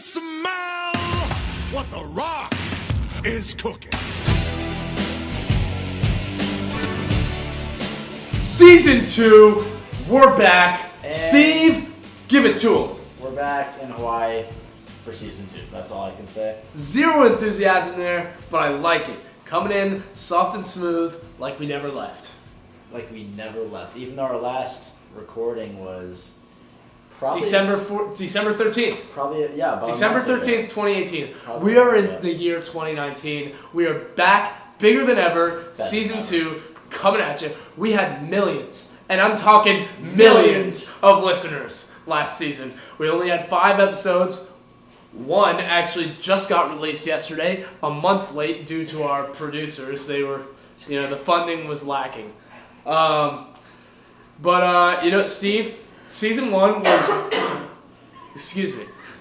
smell what the Rock is cooking. Season 2, we're back. And Steve, give it to him. We're back in Hawaii for season 2. That's all I can say. Zero enthusiasm there, but I like it. Coming in soft and smooth, like we never left. Like we never left. Even though our last recording was probably December 13th. Probably, yeah. About December a month ago. 13th, 2018. Probably, We are in yeah. the year 2019. We are back, bigger than ever. Better Season than 2, coming at you. We had millions, and I'm talking millions of listeners last season. We only had 5 episodes. One actually just got released yesterday, a month late due to our producers. They were, the funding was lacking. Steve, season 1 was,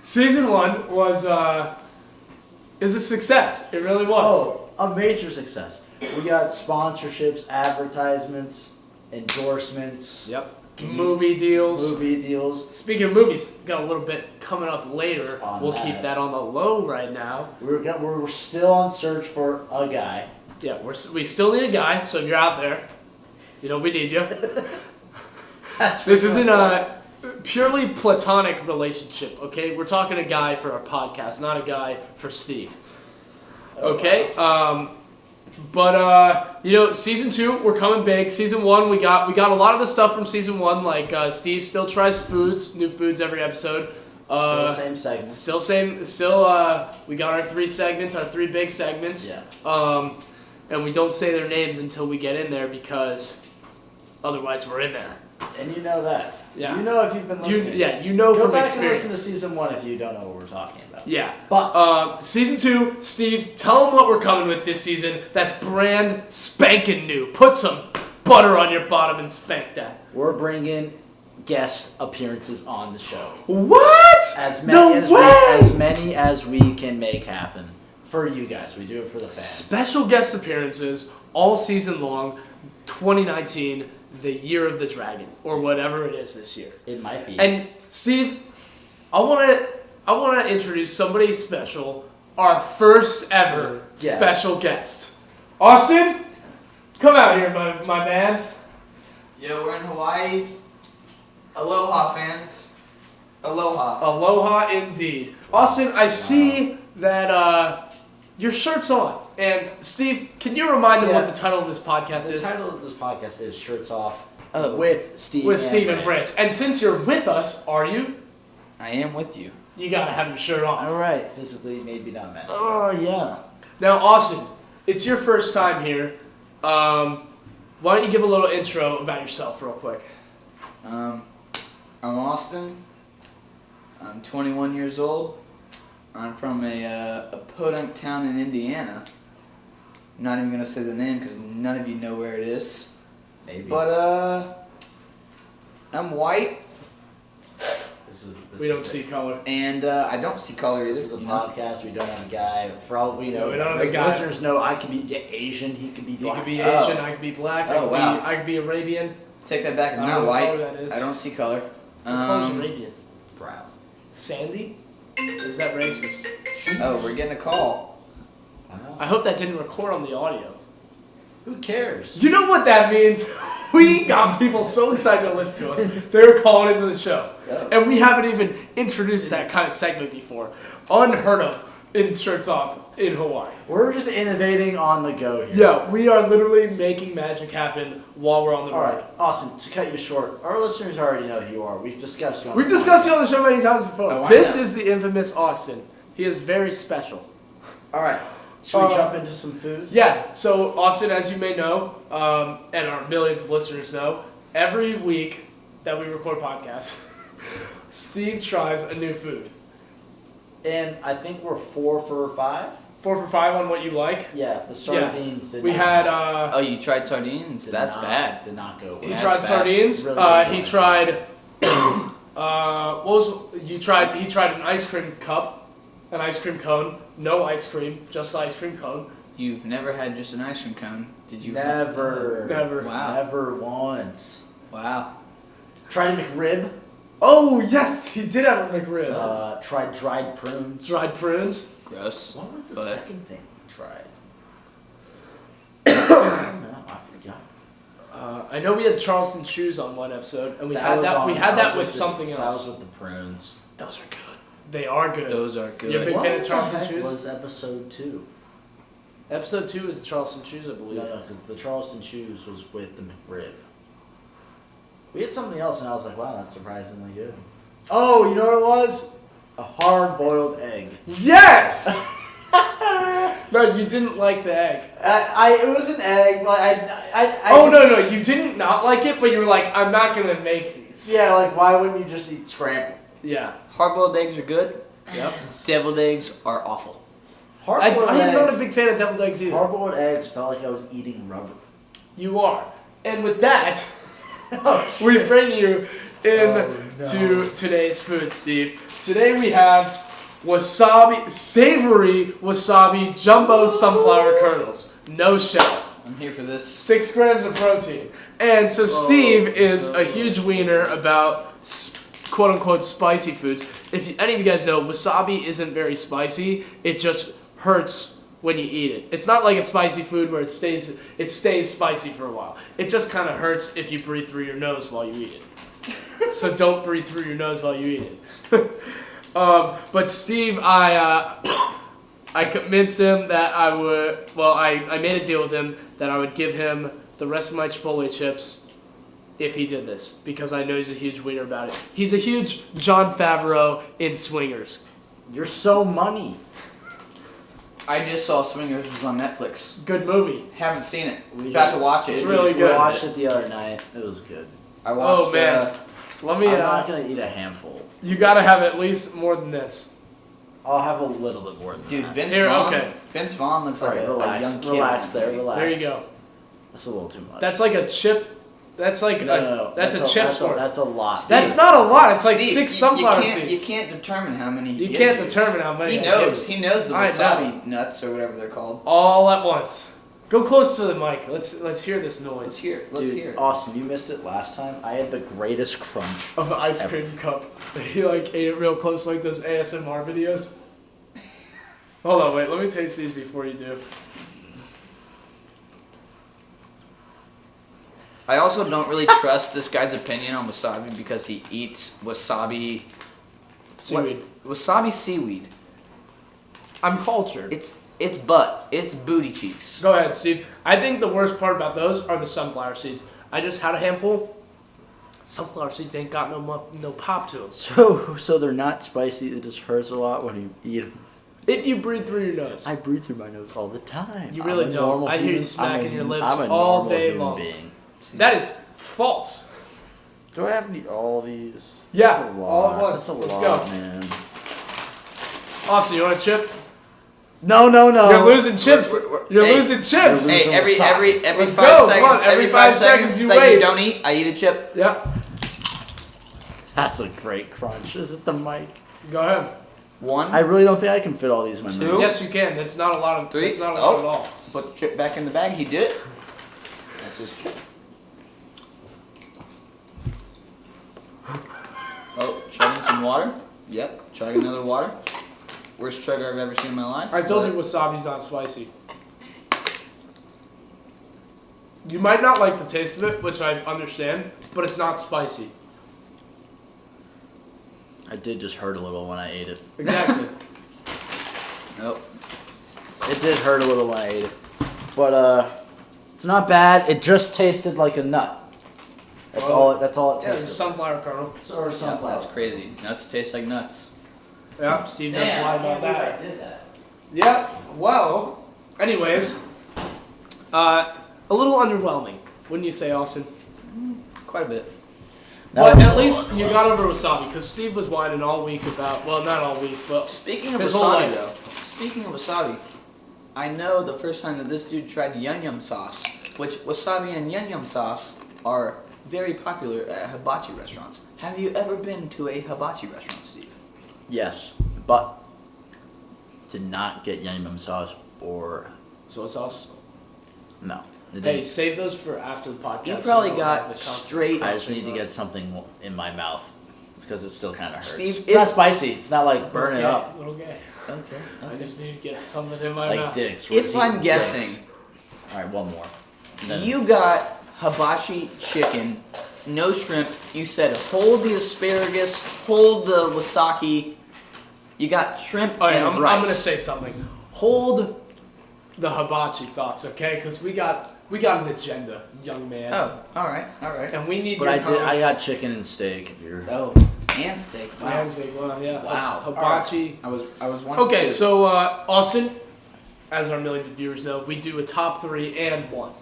season 1 was, is a success. It really was. Oh, a major success. We got sponsorships, advertisements, endorsements. Yep. Movie deals. Speaking of movies, got a little bit coming up later. We'll keep that on the low right now. We're still on search for a guy. Yeah, we still need a guy, so if you're out there, we need you. This isn't a purely platonic relationship, okay? We're talking a guy for our podcast, not a guy for Steve. Okay? Season 2, we're coming big. Season 1, we got a lot of the stuff from season 1, like Steve still tries new foods every episode. Still same segments. Still, we got our 3 segments, our 3 big segments. Yeah. And we don't say their names until we get in there because otherwise we're in there. And you know that. Yeah. You know if you've been listening. Go from back experience. and listen to season 1 if you don't know what we're talking about. Yeah. But season 2, Steve, tell them what we're coming with this season. That's brand spanking new. Put some butter on your bottom and spank that. we're bringing guest appearances on the show. What? As many as we can make happen for you guys. We do it for the fans. Special guest appearances all season long. 2019, the year of the dragon, or whatever it is this year. It might be. And Steve, I want to introduce somebody special, our first ever special guest. Austin, come out here, my man. Yo, we're in Hawaii. Aloha, fans. Aloha. Aloha indeed. Austin, I see that your shirt's on. And Steve, can you remind them what the title of this podcast is? The title of this podcast is Shirts Off with Steve and Branch. And since you're with us, are you? I am with you. You gotta have your shirt off. All right, physically, maybe not mentally. Oh, yeah. Now, Austin, it's your first time here. Why don't you give a little intro about yourself real quick? I'm Austin. I'm 21 years old. I'm from a podunk town in Indiana. I'm not even going to say the name because none of you know where it is. Maybe. But, I'm white. We don't see color. And I don't see color either. This is a podcast. We don't have a guy. For all we know, we don't have a guy. Listeners know I could be Asian. He could be black. He could be Asian. I could be black. I could be Arabian. Take that back. I'm I don't not know what color white. that is. I don't see color. What color's Arabian? Brown. Sandy? Or is that racist? Oh, we're getting a call. Wow. I hope that didn't record on the audio. Who cares? You know what that means? We got people so excited to listen to us. They were calling into the show. Yeah. And we haven't even introduced that kind of segment before. Unheard of in Shirts Off in Hawaii. We're just innovating on the go here. Yeah, we are literally making magic happen while we're on the road. All right, Austin, to cut you short, our listeners already know who you are. We've discussed you on We've the discussed you on the show many times before. Oh, This know. is the infamous Austin. He is very special. All right, should we jump into some food? Yeah, so Austin, as you may know, and our millions of listeners know, every week that we record podcasts, Steve tries a new food. And I think we're 4 for 5. 4 for 5 on what you like. Yeah, the sardines did We not had. Oh, you tried sardines? That's bad. Did not go well. He That's tried bad. sardines. Really good He ones. tried. What was you tried? He tried an ice cream cup, an ice cream cone, no ice cream, just ice cream cone. You've never had just an ice cream cone, did you? Never. Never. Wow. Never once. Wow. Tried a McRib. Oh, yes, he did have a McRib. Tried dried prunes. Dried prunes. Gross. What was the But- second thing we tried? I don't know. I forgot. I know we had Charleston shoes on one episode, and we That had was that. on- We had that with the- something That else. was with the prunes. Those are good. They are good. Those are good. You're a big What fan of the Charleston heck shoes? was episode 2? Episode 2 is the Charleston shoes, I believe. No, because the Charleston shoes was with the McRib. We had something else, and I was like, wow, that's surprisingly good. Oh, you know what it was? A hard-boiled egg. Yes. No, you didn't like the egg. It was an egg, but I Oh no, you didn't not like it, but you were like, I'm not gonna make these. Yeah, like, why wouldn't you just eat scrambled? Yeah. Hard-boiled eggs are good. Yep. Deviled eggs are awful. I Hard-boiled am not eggs- a big fan of deviled eggs either. Hard-boiled eggs felt like I was eating rubber. You are. And with that, Oh, we bring you in Oh, no. to today's food, Steve. Today we have wasabi, savory wasabi jumbo sunflower kernels. No shell. I'm here for this. 6 grams of protein. And so Steve is a huge wiener about quote unquote spicy foods. If any of you guys know, wasabi isn't very spicy. It just hurts when you eat it. It's not like a spicy food where it stays spicy for a while. It just kind of hurts if you breathe through your nose while you eat it. So don't breathe through your nose while you eat it. But Steve, I convinced him that I would. Well, I made a deal with him that I would give him the rest of my Chipotle chips if he did this, because I know he's a huge wiener about it. He's a huge Jon Favreau in Swingers. You're so money. I just saw Swingers was on Netflix. Good movie. Haven't seen it. We About just- to watch it. It's really good. We watched it the other night. It was good. I watched. Oh man, let me. I'm not gonna eat a handful. You gotta have at least more than this. I'll have a little bit more than Dude, that. Vince Here, Vaughn. okay. Vince Vaughn looks like Alright, a relax. young kid. Relax there, relax. There you go. That's a little too much. That's like a chip. That's like no. that's a chip's worth. That's a lot. That's not a lot. It's like Steve, 6 sunflower you can't, seeds. You can't determine how many. You he can't gives determine how many. He I knows. give. He knows the I wasabi nuts or whatever they're called. All at once. Go close to the mic. Let's hear this Let's noise hear it. Let's Dude, hear it. Austin, you missed it last time. I had the greatest crunch. of the ice cream cup. He like ate it real close, like those ASMR videos. Hold on, wait. Let me taste these before you do. I also don't really trust this guy's opinion on wasabi because he eats wasabi. Seaweed. Wasabi seaweed. I'm cultured. It's butt. It's booty cheeks. Go ahead, Steve. I think the worst part about those are the sunflower seeds. I just had a handful. Sunflower seeds ain't got no pop to them. So they're not spicy. It just hurts a lot when you eat them. If you breathe through your nose. I breathe through my nose all the time. You really I'm a don't. normal I hear you human- smacking I'm a- your lips I'm a all normal day human long. being. That is false. Do I have to eat all these? Yeah, That's a lot. all at once. That's a Let's lot, go. man. Austin, you want a chip? No. You're losing chips. You're Hey, losing chips. you're Hey, losing every wasabi. five Let's go, seconds, come on, every 5 seconds you that wait. you don't eat, I eat a chip. Yep. That's a great crunch. Is it the mic? Go ahead. One. I really don't think I can fit all these in my Two. mouth. Yes, you can. That's not a lot of. Three. That's not a lot at all. Put the chip back in the bag. He did it. That's his chip. Oh, chugging some water. Yep, chug another water. Worst chugger I've ever seen in my life. I told you but wasabi's not spicy. You might not like the taste of it, which I understand, but it's not spicy. I did just hurt a little when I ate it. Exactly. Nope. It did hurt a little when I ate it. But it's not bad. It just tasted like a nut. That's Oh. all it Yeah, it's a tasted. sunflower kernel. So Yeah, that's crazy. Nuts taste like nuts. Yeah, Steve does lie about that. did that. Yeah, well, anyways, a little underwhelming, wouldn't you say, Austin? Quite a bit. But at least you got over wasabi, because Steve was whining all week about, well, not all week, but Speaking of his whole wasabi, life. though. Speaking of wasabi, I know the first time that this dude tried yum yum sauce, which wasabi and yum yum sauce are very popular at hibachi restaurants. Have you ever been to a hibachi restaurant, Steve? Yes, but did not get yum yum sauce or soy sauce. no. It Hey, didn't. save those for after the podcast. You so probably we don't got have the straight- I just need to get something in my mouth because it still kind of hurts. Steve, it's not spicy. It's not like burn it Okay, up. Little gay. Okay. I just need to get something in my Like mouth. dicks. if I'm guessing, All right, one more. And then you got hibachi chicken, no shrimp. You said hold the asparagus, hold the wasaki. You got shrimp Oh, yeah, and I'm rice. going to say something. Hold the hibachi thoughts, okay? Because we got an agenda, young man. Oh, all right. And we need But your I comments. got chicken and steak. If you're. Oh, and steak. Wow. Wednesday, well, yeah. Wow. Hibachi. I was one. Okay, two. so Austin, as our millions of viewers know, we do a top 3 and 1.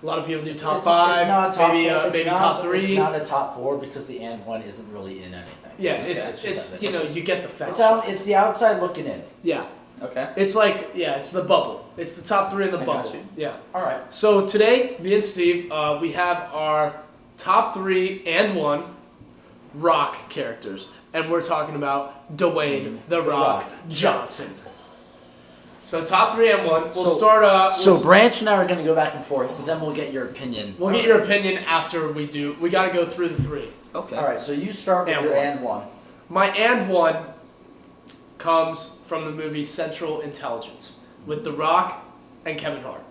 A lot of people do top 5, It's not a top maybe four. maybe It's top not, 3. It's not a top 4 because the and one isn't really in anything. Yeah, just it's that. you know, you get the facts. It's the outside looking in. Yeah, Okay. it's like it's the bubble. It's the top 3 in the I bubble. got you. Yeah. All right. So today, me and Steve, we have our top 3 and 1 Rock characters, and we're talking about Dwayne the Rock Johnson. So top 3 and 1. We'll start. So Branch and I are going to go back and forth, but then we'll get your opinion. We'll get your opinion after we do. We got to go through the 3. Okay. All right. So you start with And your one. and one. My and 1 comes from the movie Central Intelligence with The Rock and Kevin Hart.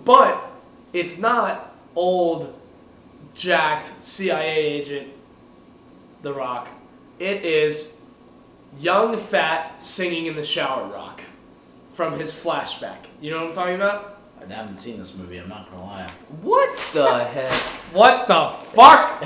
But it's not old, jacked CIA agent The Rock. It is young, fat, singing in the shower Rock from his flashback. You know what I'm talking about? I haven't seen this movie. I'm not gonna lie. What the heck? What the fuck?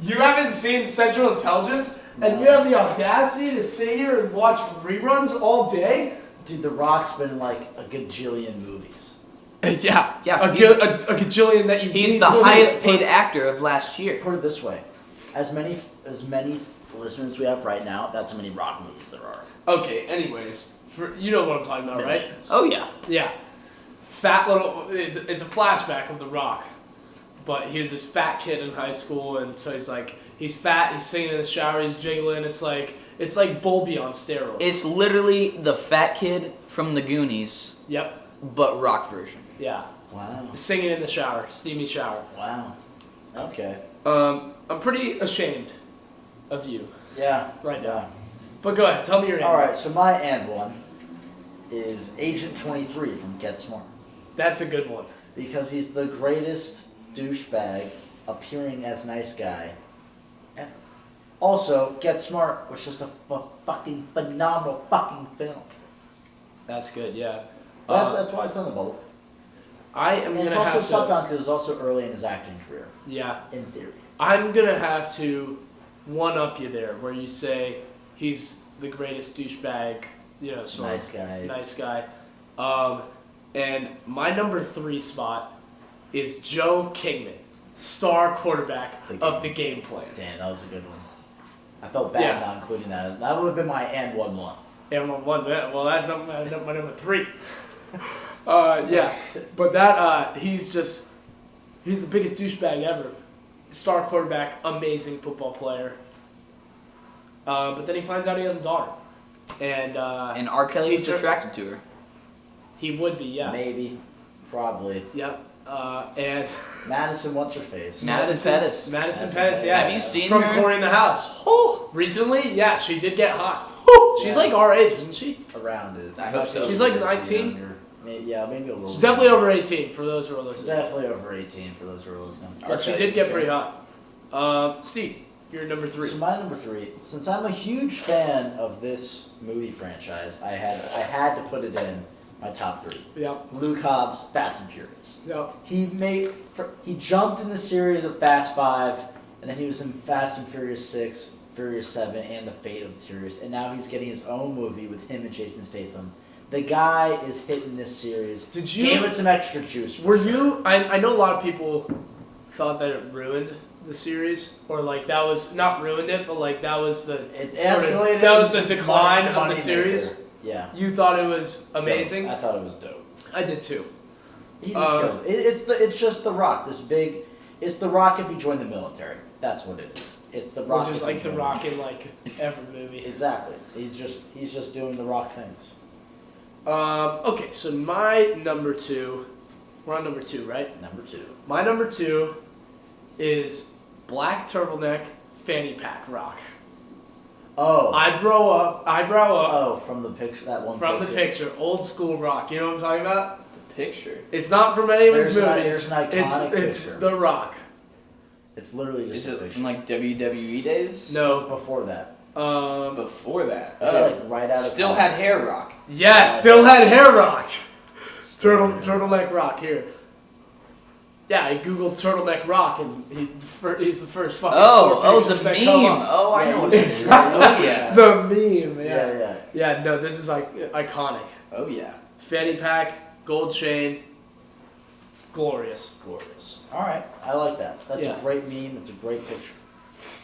You haven't seen Central Intelligence? And you have the audacity to sit here and watch reruns all day? Dude, The Rock's been in like a gajillion movies. Yeah. Yeah, A, he's- a gajillion that you He's need the to see. highest paid actor of last year. Put it this way: as many listeners we have right now, that's how many Rock movies there are. Okay, anyways. You know what I'm talking about, right? Oh yeah. Yeah. Fat little... It's a flashback of The Rock. But he was this fat kid in high school, and so he's like... He's fat, he's singing in the shower, he's jiggling. It's like Bulby on steroids. It's literally the fat kid from the Goonies, Yep. but rock version. Yeah. Wow. Singing in the shower. Steamy shower. Wow. Okay. I'm pretty ashamed of you Yeah. right now. Yeah. But go ahead, tell me your name. All right. So my and one is Agent 23 from Get Smart That's a good one. because he's the greatest douchebag appearing as nice guy ever. Also, Get Smart was just a fucking phenomenal fucking film. That's good, yeah. That's why it's on the bubble. I am And going it's to also have sucked to... on because it was also early in his acting career, Yeah. in theory. I'm going to have to one-up you there, where you say he's the greatest douchebag, sort Nice of guy. nice guy. And my number 3 spot is Joe Kingman, star quarterback of the game plan. Damn, that was a good one. I felt bad Yeah. not including that. That would have been my and one. And one, well, that's my number 3. Yeah, but that he's the biggest douchebag ever. Star quarterback, amazing football player. But then he finds out he has a daughter, and R. Kelly he was tur- attracted to her. he would be, yeah, Maybe. Probably. yep. And Madison, what's her face? Madison Pettis. Madison Madison Pettis, yeah. Pettis. Have you seen from her? Corey in the House? Recently, yeah, she did get hot. She's Yeah. like our age, isn't she? Around it. I hope so. She's like 19? Yeah, maybe a little. She's bit. definitely over 18 for those who are She's listening. definitely over 18 for those who are listening. But she did get pretty hot. Steve, you're number 3. So my number 3, since I'm a huge fan of this movie franchise, I had to put it in my top 3. Yep. Luke Hobbs, Fast and Furious. Yep. He jumped in the series of Fast 5, and then he was in Fast and Furious 6, Furious 7, and The Fate of the Furious, and now he's getting his own movie with him and Jason Statham. The guy is hitting this series. Did you- Gave it some extra juice. for Were sure. you? I know a lot of people thought that it ruined the series, or like that was not ruined it, but like that was the It sort of- escalated. that was the into decline of money the series. maker. Yeah. You thought it was amazing. Dope. I thought it was dope. I did too. He just kills it. It's just The Rock. It's The Rock if you join the military. That's what it is. It's The Rock. Which is if you like The join Rock in like every movie. Exactly. He's just doing The Rock things. Okay, so my number 2. We're on number 2, right? Number 2. My number 2 is black turtleneck, fanny pack rock. Oh. Eyebrow up. Oh, from the picture, that one From picture. the picture, old school rock. You know what I'm talking about? The picture. It's not from any of his There's movies. an iconic It's picture. The Rock. It's literally just Is a it picture. from like WWE days? No. Before that. Before that. It's like right out of Still college. had hair rock. Yeah, still had hair rock. Turtleneck rock here. Yeah, I googled turtleneck rock and he's the first fucking four The pictures that meme. come up. Oh, I Yeah, know what you it did. is. Oh yeah. The meme, yeah. Yeah. Yeah, no, this is like iconic. Oh yeah. Fanny pack, gold chain, glorious. Glorious. Alright, I like that. That's Yeah. a great meme. It's a great picture.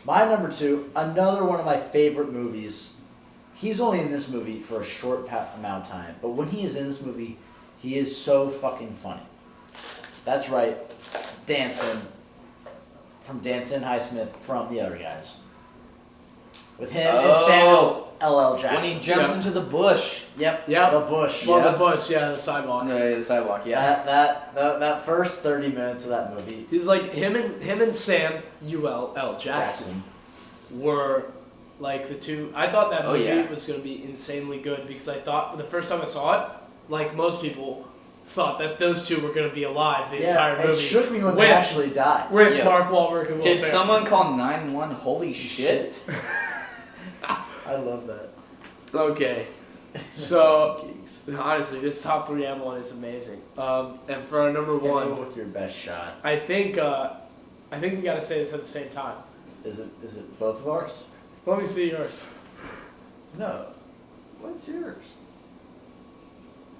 My number 2, another one of my favorite movies. He's only in this movie for a short amount of time, but when he is in this movie, he is so fucking funny. That's right, Danson, from Danson Highsmith, from The Other Guys. With him and Samuel L.L. Jackson. When he jumps into the bush. Yep, Yep. the bush. Well, Yep. the bush, yeah, the sidewalk. No, the sidewalk. Yeah. That first 30 minutes of that movie, He's like him and Samuel Jackson were like the two. I thought that Oh, movie yeah. was gonna be insanely good because I thought the first time I saw it, like most people, thought that those two were gonna be alive the entire it movie. shook me when with, they actually died. with Yeah. Mark Wahlberg and Will Did Ferrell. someone call 911? Holy shit. I love that. Okay, so Geeks. honestly, this top 3 M1 is amazing. And for our number Hit me one, with your best shot. I think we gotta say this at the same time. Is it both of ours? Let me see yours. No. What's yours?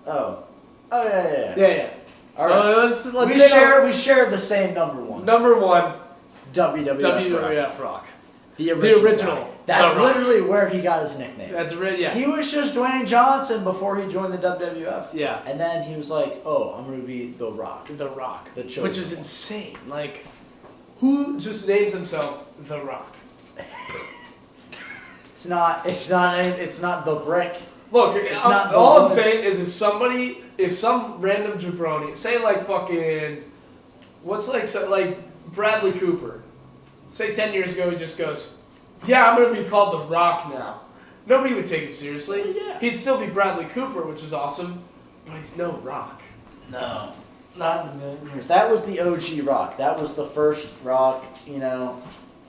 Oh. Oh yeah. Yeah. All So right. let's We say share the same number 1. number 1. WWF. WWF Rock. The original. guy. That's The Rock. literally where he got his nickname. That's yeah. He was just Dwayne Johnson before he joined the WWF. Yeah. And then he was like, "Oh, I'm gonna be The Rock." The Rock. The chosen Which is one. insane. Like, who just names himself The Rock? It's not The Brick. Look, It's not the all I'm woman. saying is if some random jabroni, say like fucking, like Bradley Cooper, say 10 years ago he just goes, yeah, I'm going to be called The Rock now. Nobody would take him seriously. Yeah. He'd still be Bradley Cooper, which is awesome, but he's no Rock. No, not in a million years. That was the OG Rock. That was the first Rock.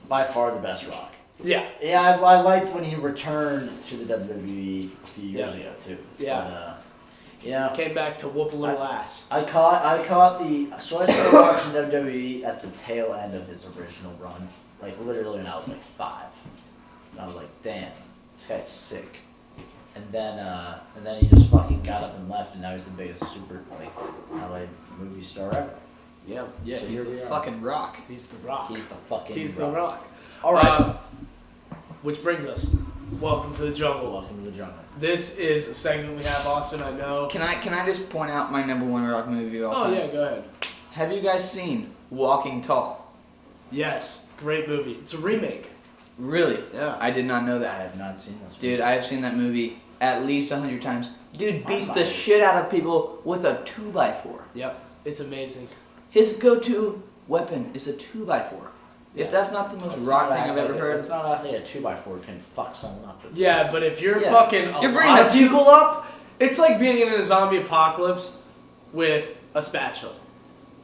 By far the best Rock. Yeah. Yeah, I liked when he returned to the WWE a few years ago too. Yeah. But, Came back to whoop a little ass. I caught so I started watching WWE at the tail end of his original run, like literally when I was like 5, and I was like, damn, this guy's sick. And then he just fucking got up and left, and now he's the biggest super LA movie star ever. Yeah. Yeah, So he's here the we are. fucking Rock. He's The Rock. He's the fucking. He's The Rock. All right. Which brings us, welcome to the jungle. Welcome to the jungle. This is a segment we have, Austin, I know. Can I just point out my number 1 Rock movie of all Oh time? yeah, go ahead. Have you guys seen Walking Tall? Yes, great movie. It's a remake. Really? Yeah. I did not know I that. have not seen this. Dude, I have seen that movie at least 100 times. Dude beats I'm the buying it. shit out of people with a 2x4. Yep, it's amazing. His go-to weapon is a 2x4. If that's not the most rock thing I've ever heard. It's not like a 2x4 can fuck someone up. With. Yeah, but if you're Yeah. fucking You're a bringing lot the of two- people up, it's like being in a zombie apocalypse with a spatula.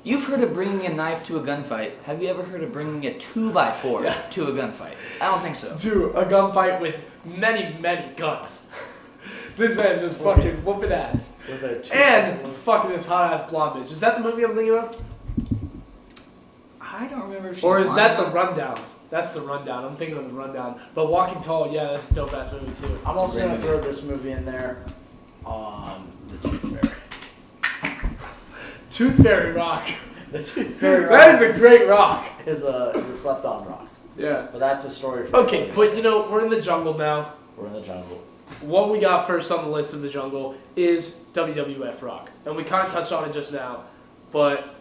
You've heard of bringing a knife to a gunfight. Have you ever heard of bringing a 2x4 Yeah. to a gunfight? I don't think so. To a gunfight with many, many guns. This man's just fucking whooping ass. With a 2x4. And fucking this hot ass blonde bitch. Is that the movie I'm thinking of? I don't remember if she's Or is blonde that or the not. Rundown? That's the Rundown. I'm thinking of the Rundown. But Walking Tall, yeah, that's a dope ass movie too. I'm It's a also great gonna movie. throw this movie in there. The Tooth Fairy. Tooth Fairy Rock. The Tooth Fairy That is a great rock. is a slept-on rock. Yeah. But that's a story for Okay, another but day. you know, we're in the jungle now. We're in the jungle. What we got first on the list of the jungle is WWF Rock. And we kind of touched on it just now. But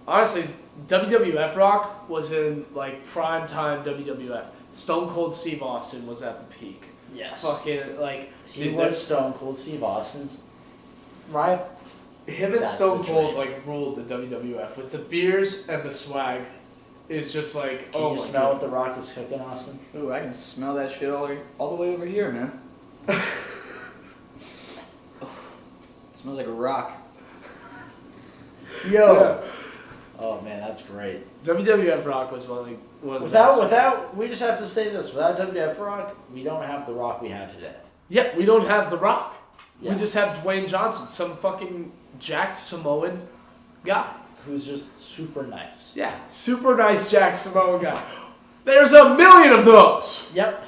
honestly, WWF Rock was in like prime time WWF. Stone Cold Steve Austin was at the peak. Yes. Fucking like He dude, was Stone Cold Steve Austin's rival. him and That's Stone the Cold dream. like ruled the WWF with the beers and the swag. is just like, Can oh you my smell God. what The Rock is cooking, Austin? Ooh, I can smell that shit all the way over here, man. It smells like a rock. Yo. Yeah. Oh man, that's great. WWF Rock was one of the Without, best. we just have to say this. Without WWF Rock, we don't have the Rock we have today. Yeah, we don't have The Rock. Yeah. We just have Dwayne Johnson, some fucking jacked Samoan guy. Who's just super nice. Yeah, super nice jacked Samoan guy. There's a million of those. Yep.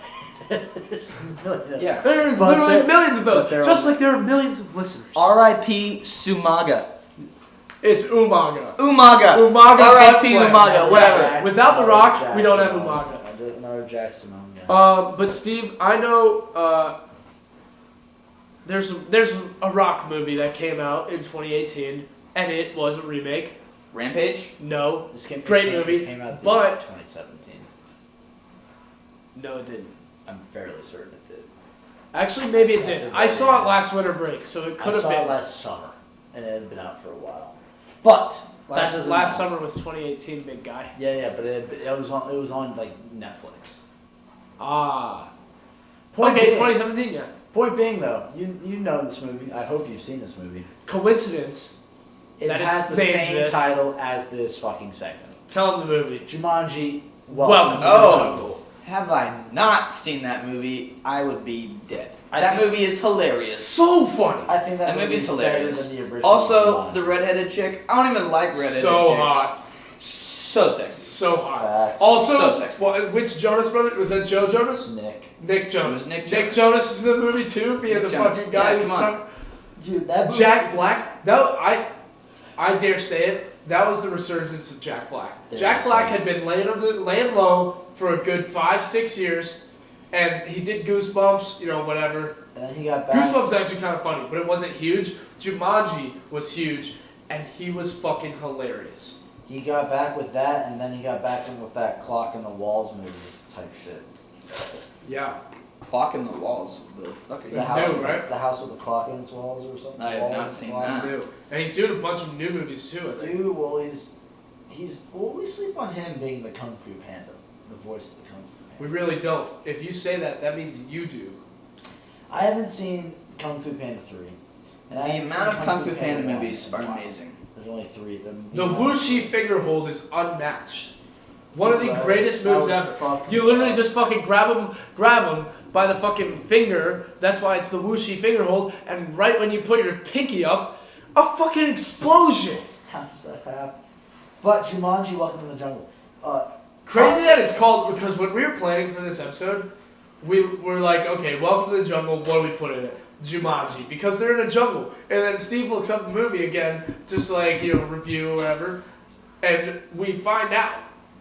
There's a million of- Yeah. There's But literally they're- millions of but those. they're Just all- like there are millions of listeners. R.I.P. Sumaga. It's Umaga. Umaga. Umaga R.I.P. Buttslam. Umaga. Whatever. Jack- Without The Rock, Jack we don't have Simone. Umaga. Another Jack Simone guy. But Steve, I know there's a Rock movie that came out in 2018, and it was a remake. Rampage. No, This came, great it came, movie, It came out in but 2017. no, it didn't. I'm fairly certain it did. Actually, maybe it did. I saw it last winter break, so it could I have saw been. it last summer, and it had been out for a while. But that Last doesn't last matter. summer was 2018, big guy. Yeah, but it was on like Netflix. Ah. Point Okay, being- 2017, yeah. Point being though, you know this movie. I hope you've seen this movie. Coincidence. It That has it's the named same this. title as this fucking segment. Tell him the movie. Jumanji. Welcome to Oh. the jungle. Have I not seen that movie, I would be dead. I That think- movie is hilarious. So funny. I think That movie's hilarious. Better than the original Also, Jumanji. the redheaded chick. I don't even like redheaded So chicks. hot. So sexy. So hot. Facts. Also, So sexy. which Jonas brother? Was that Joe Jonas? Nick. Nick Jonas. was Nick Nick Jonas. Jonas was in the movie too, being Nick the Jonas. fucking guy Yeah, who's come on. stuck. Dude, that movie. Jack Black. I dare say it. That was the resurgence of Jack Black. Yeah, Jack Black so- had been laying low for a good 5-6 years, and he did Goosebumps, whatever. And then he got back. Goosebumps is actually kind of funny, but it wasn't huge. Jumanji was huge, and he was fucking hilarious. He got back with that, and then he got back in with that Clock in the Walls movie type shit. Yeah. Clock in the walls. The fuck are you The house, new, with right? the house with the clock in its walls or something. I have Wall not in its seen walls. that. New. And he's doing a bunch of new movies too, I think. Dude, well, we sleep on him being the Kung Fu Panda, the voice of the Kung Fu We Panda. really don't. If you say that, that means you do. I haven't seen Kung Fu Panda 3. And I The haven't amount seen of Kung Fu 1 Panda in movies a are while. amazing. There's only 3. The whooshy finger hold is unmatched. One of the Right. greatest That moves was ever. fucking You literally awesome. just fucking grab him by the fucking finger. That's why it's the whooshy finger hold. And right when you put your pinky up, a fucking explosion. How does that happen? But Jumanji, Welcome to the Jungle. Crazy that it's called, because when we were planning for this episode, we were like, okay, Welcome to the Jungle, what do we put in it? Jumanji, because they're in a jungle. And then Steve looks up the movie again, just like, review or whatever, and we find out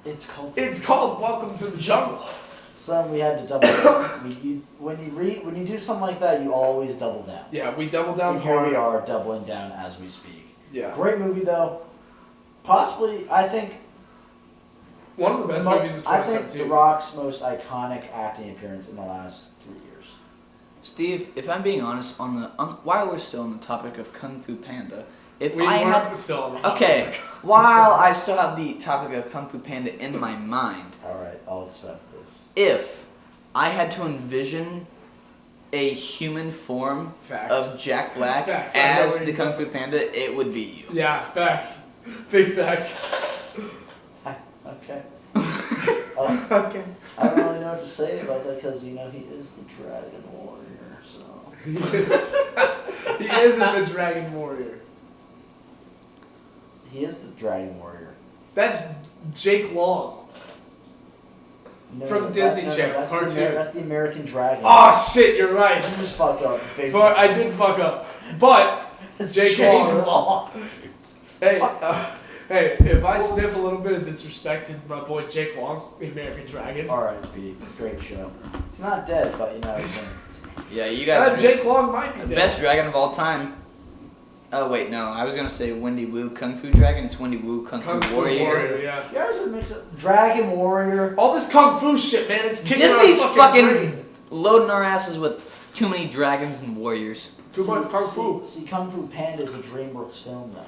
It's called. it's called Welcome to the Jungle. So then we had to double down. When you do something like that, you always double down. Yeah, we doubled down And here we hard. are doubling down as we speak. Yeah. Great movie though. Possibly, I think. One of the best movies of I think The 2017. Rock's most iconic acting appearance in the last 3 years. Steve, if I'm being honest, while we're still on the topic of Kung Fu Panda, if We I weren't had still on the topic. okay, while I still have the topic of Kung Fu Panda in my mind, All right, I'll accept this. if I had to envision a human form Facts. of Jack Black Facts. I know as where the you Kung go. Fu Panda, it would be you. Yeah, facts. Big facts. Okay. Okay. I don't really know what to say about that because he is the Dragon Warrior. So He isn't the Dragon Warrior. he is the Dragon Warrior. That's Jake Long. No, From that- Disney no, Channel, that's cartoon. That's the American Dragon. Oh shit, you're right. You just fucked up. big But time. I did fuck up. But It's Jake Long. Long. Hey, hey, if I sniff a little bit of disrespect to my boy Jake Long, the American Dragon. R.I.P. Great show. He's not dead, but he's in. Yeah, you guys. are Jake Long might be the dead. best dragon of all time. Oh wait, no, I was gonna say Wendy Wu Kung Fu Dragon. It's Wendy Wu Kung Fu Kung Fu Warrior. Warrior, yeah. You guys are mix up Dragon Warrior. All this kung fu shit, man, it's kicking Disney's our fucking brain. loading our asses with too many dragons and warriors. Too much kung fu. See, Kung Fu Panda is a DreamWorks film, though.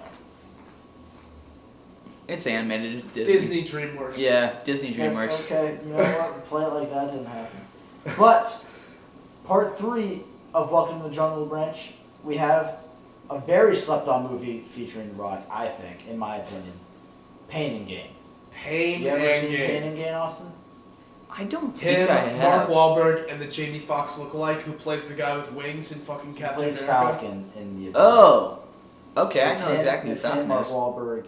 It's animated. It's Disney. Disney DreamWorks. Yeah, Disney That's DreamWorks. okay, you know what? Play it like that didn't happen. But part 3 of Welcome to the Jungle Branch, we have a very slept-on movie featuring The Rock. I think, in my opinion, Pain and Gain. Pain You ever and seen Gain. Pain and Gain, Austin? I don't Him, think I have. Mark Wahlberg, and the Jamie Foxx lookalike who plays the guy with wings in fucking He Captain plays America. Falcon in the. Oh. Okay, It's I know him, exactly what it's him, Falcon Mark is. Wahlberg,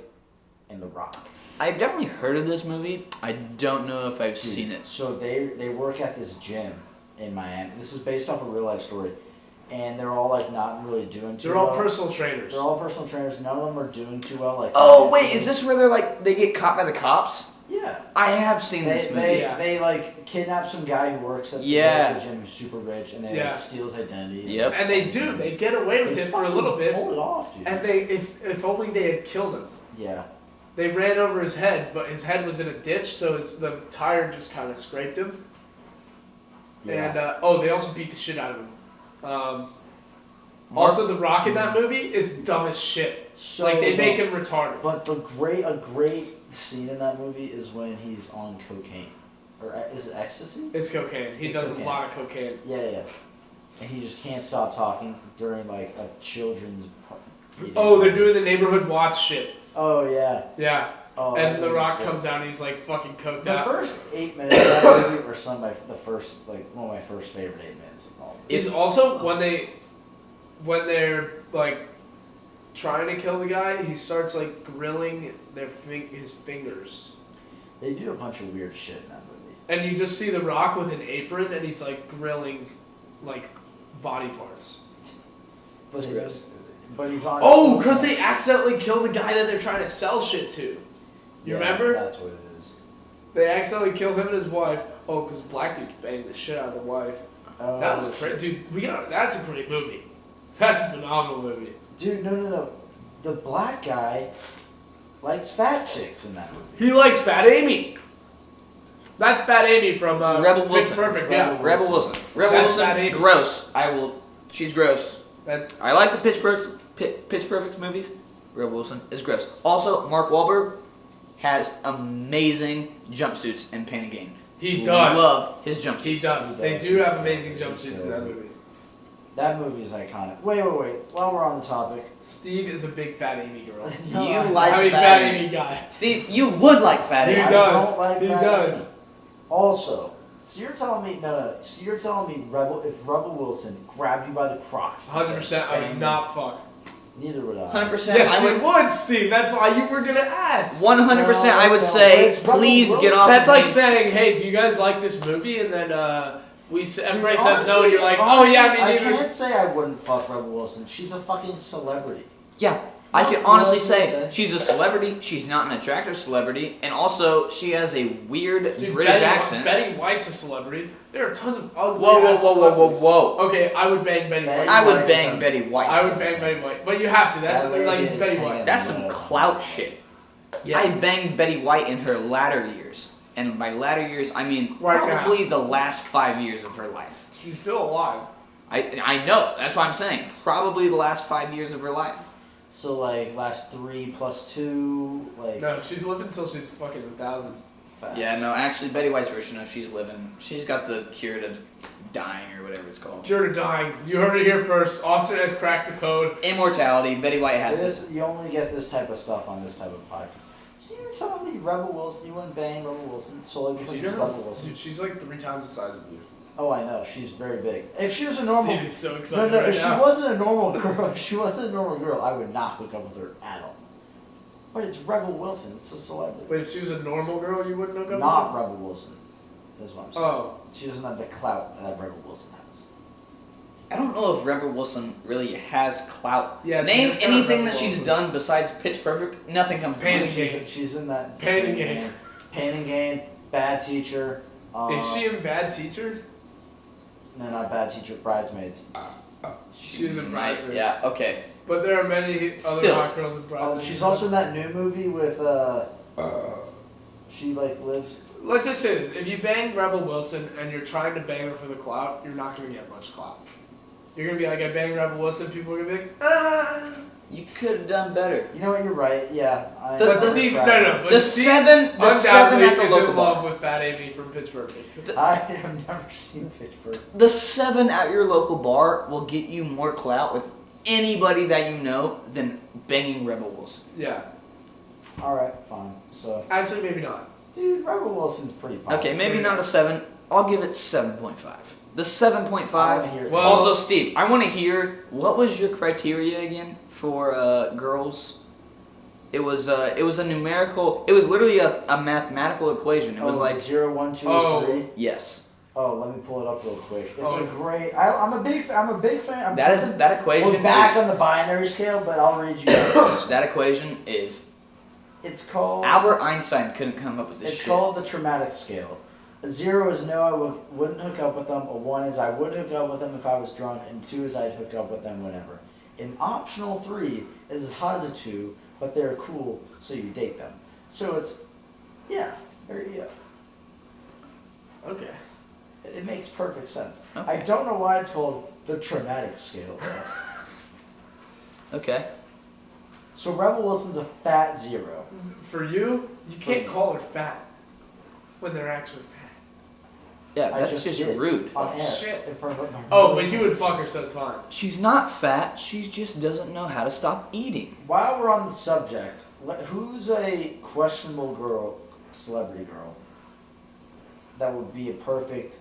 and The Rock. I've definitely heard of this movie. I don't know if I've Dude, seen it. So they work at this gym in Miami. This is based off a real life story, and they're all like not really doing too They're well. all personal trainers. They're all personal trainers. None of them are doing too well. Like Oh wait, is this where they're like they get caught by the cops? Yeah. I have seen this movie. They like kidnap some guy who works at Yeah. the gym who's super rich, and they Yeah. like steal his identity. Yep. And they do. They get away with They it for a fucking little bit. Pull it off, dude. And they, if only they had killed him. Yeah. They ran over his head, but his head was in a ditch, so the tire just kind of scraped him. Yeah. And they also beat the shit out of him. Mark- Also, The Rock in that movie is dumb as shit. So Like they make him retarded. But a great scene in that movie is when he's on cocaine, or is it ecstasy? It's cocaine. He It's does cocaine. a lot of cocaine. Yeah. And he just can't stop talking during like a children's. Oh, they're doing the neighborhood watch shit. Oh yeah. Yeah. Oh, And that The movie's Rock good. comes out and he's like fucking coked The out. first 8 minutes of that movie were some of the first one of my first favorite 8 minutes of all. It's also when they're like trying to kill the guy, he starts like grilling his fingers. They do a bunch of weird shit in that movie. And you just see The Rock with an apron and he's like grilling like body parts. But, That's gross. But he's on. Oh, because they accidentally kill the guy that they're trying to sell shit to. You Yeah, remember? That's what it is. They accidentally kill him and his wife. Oh, because black dude's banging the shit out of the wife. Oh, That was crazy. Dude, that's a great movie. That's a phenomenal movie. Dude, no. The black guy likes fat chicks in that movie. He likes Fat Amy. That's Fat Amy from Rebel Pitch Wilson. Perfect, Rebel yeah. Rebel Wilson. Rebel That's Fat Wilson. Amy. Gross. She's gross. That, I like the Pitch Perfect movies. Rebel Wilson is gross. Also, Mark Wahlberg has amazing jumpsuits in Pain and Gain. he does. Love his jumpsuits. He does. He They does. do have He amazing does. He jumpsuits in that does. movie. That movie is iconic. Wait. While we're on the topic. Steve is a big Fat Amy girl. No, You I- like I mean, Fat Fat Amy. Amy guy. Steve, you would like Fat He Amy. I does. don't like He Fat does. Amy. Also, so you're telling me So you're telling me if Rebel Wilson grabbed you by the crotch. and said, 100%. I would "Bang," not fuck. Neither would I. 100%. Yes, I you would, Steve. That's why you were gonna ask. 100%. I would No, say, it's Rebel please Wilson. get off. That's of like me. saying, "Hey, do you guys like this movie?" And then everybody Dude, says no, and you're like, honestly, "Oh yeah, me I neither." can't say I wouldn't fuck Rebel Wilson. She's a fucking celebrity. Yeah, I can What honestly was say it? she's a celebrity. She's not an attractive celebrity, and also she has a weird Dude, British Betty, accent. Betty White's a celebrity. There are tons of ugly. Whoa! Whoa! Okay, I would bang Betty White. I would White bang is a- Betty White. I would bang Betty White, but you have to. That's That like lady it's is Betty hanging White. That's some clout shit. Yeah. I banged Betty White in her latter years, and by latter years I mean Right probably the last 5 years of her life. She's still alive. I know. That's what I'm saying. Probably the last 5 years of her life. So like last 3 plus 2, like. No, she's living until she's fucking 1,000. Facts. Yeah, no, actually, Betty White's version of she's living. She's got the cure to dying or whatever it's called. Cure to dying. You heard it here first. Austin has cracked the code. Immortality. Betty White has it. You only get this type of stuff on this type of podcast. So you're telling me Rebel Wilson, you wouldn't bang Rebel Wilson solely because Dude, she's Rebel Wilson? dude, she's like 3 times the size of you. Oh, I know. She's very big. If she was a normal, Steve is so excited no, right if she now. wasn't a normal girl, I would not hook up with her at all. But it's Rebel Wilson. It's a celebrity. But if she was a normal girl, you wouldn't hook up Not with her? Rebel Wilson. Is what I'm saying. Oh. She doesn't have the clout that Rebel Wilson has. I don't know if Rebel Wilson really has clout. Yeah, she Name has kind of anything Rebel that she's Wilson. done besides Pitch Perfect. Nothing comes to Pain mind. and Gain. She's in that. Pain and Gain. Pain and Gain. Bad Teacher. Is she a bad teacher? No, not Bad Teacher. Bridesmaids. She is a might- bridesmaid. Yeah. Okay. But there are many other Still. hot girls in bridesmaids. She's also in that new movie with she like lives. Let's just say this: if you bang Rebel Wilson and you're trying to bang her for the clout, you're not gonna get much clout. You're gonna be like, I bang Rebel Wilson. People are gonna be like, ah. You could have done better. You know what? You're right. Yeah. But Steve, no. But The Steve seven at undoubtedly the is local in love bar. with Fat Amy from Pitch Perfect. I have never seen Pitch Perfect. The 7 at your local bar will get you more clout with anybody that you know than banging Rebel Wilson. Yeah. All right, fine. So, Actually, maybe not. dude, Rebel Wilson's pretty popular. Okay, maybe not a 7. I'll give it 7.5. The I 7.5. wanna hear it. Well- Also, Steve, I want to hear what was your criteria again for girls? It was a numerical. It was literally a mathematical equation. It was like 0, 1, 2, Oh. 3. yes. Oh, let me pull it up real quick. It's Oh. a great. I'm a big fan. That equation. We're back is, on the binary scale, but I'll read you. Guys. that equation is It's called. Albert Einstein couldn't come up with this It's shit. called the traumatic scale. A 0 is no, I wouldn't hook up with them. A 1 is I would hook up with them if I was drunk. And 2 is I'd hook up with them whenever. An optional 3 is as hot as a 2, but they're cool, so you date them. So it's, yeah, there you go. Okay. It makes perfect sense. Okay. I don't know why it's called the traumatic scale. Okay. So Rebel Wilson's a fat 0. For you can't call her fat when they're actually fat. Yeah, I that's just did rude. On air. Shit. In front of my Oh, but you would fuck her, so it's fine. She's not fat. She just doesn't know how to stop eating. While we're on the subject, who's a questionable celebrity girl, that would be a perfect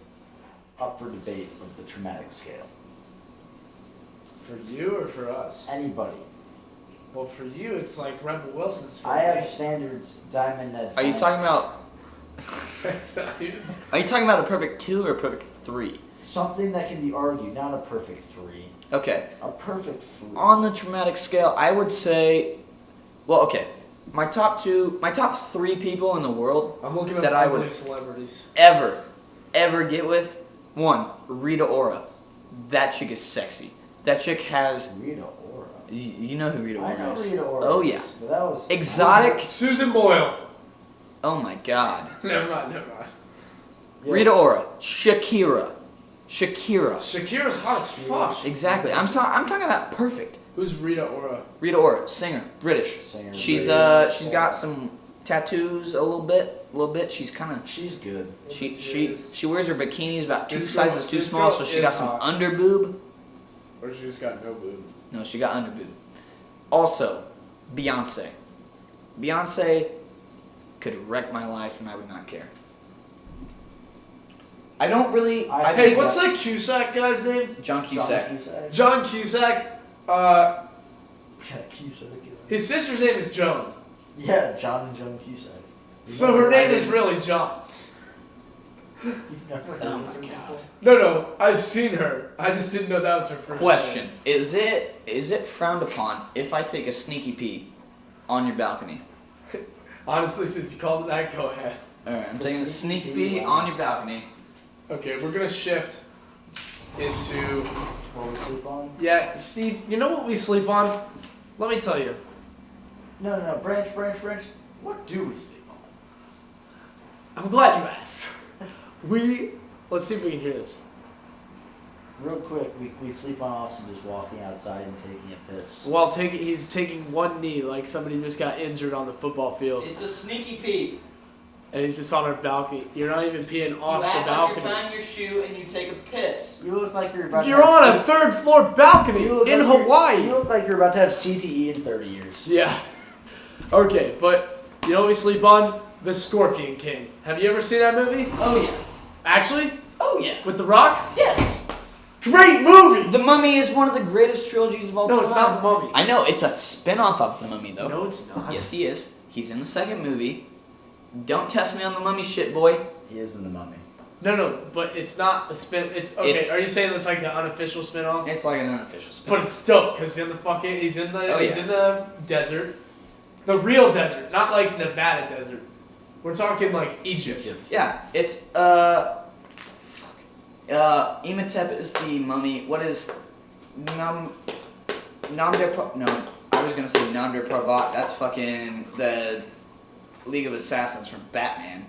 up for debate of the traumatic scale? For you or for us? Anybody. Well, for you, it's like Rebel Wilson's. For I have me. standards, Diamond Ned. Are you Fine. talking about? Are you talking about a perfect 2 or a perfect 3? Something that can be argued, not a perfect 3. Okay. A perfect 3. On the traumatic scale, I would say, well, okay. My top 3 people in the world I'm looking at that I ugly would celebrities. ever get with. 1, Rita Ora. That chick is sexy. That chick has. Rita Ora. You know who Rita Ora I know is. Rita Ora. Oh is, yeah. But that was Exotic. Susan Boyle. Oh my God. Never mind. Yeah. Rita Ora. Shakira. Shakira's hot as fuck. Exactly. I'm talking about perfect. Who's Rita Ora? Rita Ora, singer, British. Singer, She's British. she's got some tattoos a little bit. She's kind of She's good. she wears her bikinis about 2 This girl- sizes too this small, girl so she is got some hot. under boob. Or she just got no boob. No, she got under boob. Also, Beyonce. Beyonce could wreck my life and I would not care. I don't really. I- Hey, what's that Cusack guy's name? John Cusack. John Cusack. Cusack. His sister's name is Joan. Yeah, John and Joan Cusack. So her name is really John. You've never heard Oh of my her God. before? No, I've seen her. I just didn't know that was her first Question: name. Is it frowned upon if I take a sneaky pee on your balcony? Honestly, since you called it that, go ahead. All right, I'm The taking a sneaky sneaky pee pee one. on your balcony. Okay, we're gonna shift into. What we sleep on? Yeah, Steve, you know what we sleep on? Let me tell you. No. Branch. What do we sleep on? I'm glad you asked. Let's see if we can hear this. Real quick, we sleep on Austin just walking outside and taking a piss. While he's taking one knee like somebody just got injured on the football field, It's a sneaky pee. and he's just on our balcony. You're not even peeing off the Like balcony. you're tying your shoe and you take a piss. You look like you're about You're to have on a third floor balcony You look in like you're- Hawaii. You look like you're about to have CTE in 30 years. Yeah. Okay, but you know what we sleep on? The Scorpion King. Have you ever seen that movie? Oh yeah. Actually? Oh yeah. With The Rock? Yes. Great movie! The Mummy is one of the greatest trilogies of all time. No, it's not The Mummy. I know, it's a spin-off of The Mummy though. No, it's not. Yes, he is. He's in the second movie. Don't test me on the Mummy shit, boy. He is in the Mummy. No, but it's not a spin. It's okay. It's- Are you saying it's like the unofficial spin-off? It's like an unofficial spin. But it's dope because he's in the desert, the real desert, not like Nevada desert. We're talking like Egypt. Yeah, it's Imhotep is the mummy. What is Nam de No, I was gonna say Nam de Parvat. That's fucking the League of Assassins from Batman.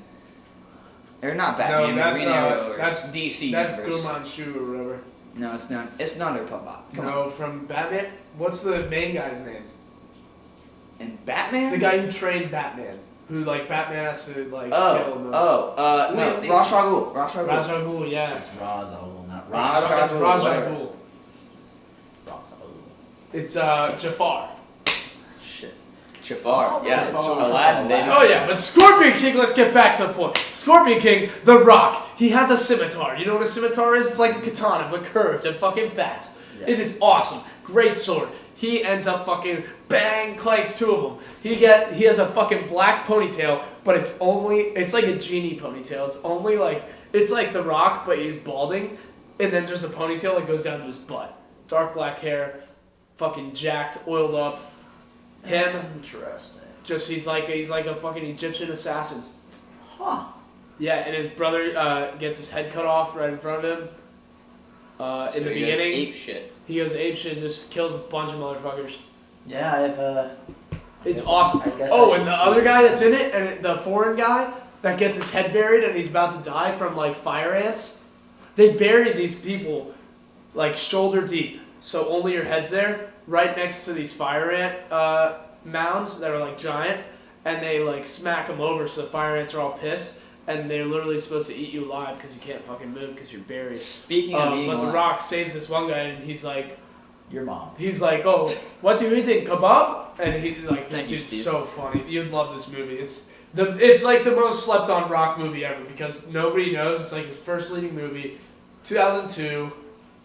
Or not Batman, No, Green Arrow, or that's DC That's universe. Fu Manchu or whatever. No, it's not. It's not Come on. No, from Batman. What's the main guy's name? And Batman. The guy who trained Batman. Who, like, Batman has to, like, kill him. No, Ra's al Ghul. Ra's al Ghul, yeah. It's Ra's al Ghul, not Ra's al It's Ghul, Ra's al whatever. Ghul. Ra's al Ghul. It's, Jafar. Shit. Jafar. Oh, Yeah, Jafar. Aladdin, baby. Oh yeah, but Scorpion King, let's get back to the point. Scorpion King, The Rock, he has a scimitar. You know what a scimitar is? It's like a katana, but curved and fucking fat. Yeah. It is awesome. Great sword. He ends up fucking bang, clanks two of them. He has a fucking black ponytail, but it's like a genie ponytail. It's like The Rock, but he's balding, and then just a ponytail that goes down to his butt. Dark black hair, fucking jacked, oiled up. Him, Interesting. just he's like a fucking Egyptian assassin. Huh. Yeah, and his brother gets his head cut off right in front of him. In the beginning, ape shit. he goes ape shit and just kills a bunch of motherfuckers. Yeah, I've It's guess- awesome. I guess Oh, I and the should see other this. guy that's in it, and the foreign guy that gets his head buried and he's about to die from like fire ants. They bury these people like shoulder deep, so only your head's there, right next to these fire ant mounds that are like giant, and they like smack them over, so the fire ants are all pissed, and they're literally supposed to eat you alive because you can't fucking move because you're buried. Speaking of eating But The alive, Rock saves this one guy, and he's like, Your mom. oh, what do you eating, kebab? And he like, this Thank you, dude's Steve. so funny. You'd love this movie. It's like the most slept on Rock movie ever because nobody knows. It's like his first leading movie, 2002,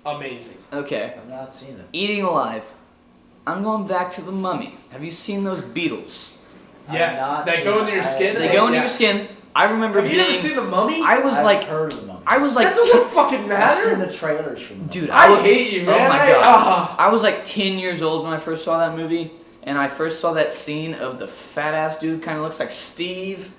amazing. okay, I've not seen it. eating alive. I'm going back to the Mummy. Have you seen those beetles? Yes, not that seen go it. into your skin. They go into your skin. I remember Have you being. never seen The Mummy? I was I've like, heard of them. I was like, that doesn't fucking I've matter. seen the trailers for them. dude, I hate you, man. Oh my god. I I was like 10 years old when I first saw that movie, and I first saw that scene of the fat ass dude kind of looks like Steve.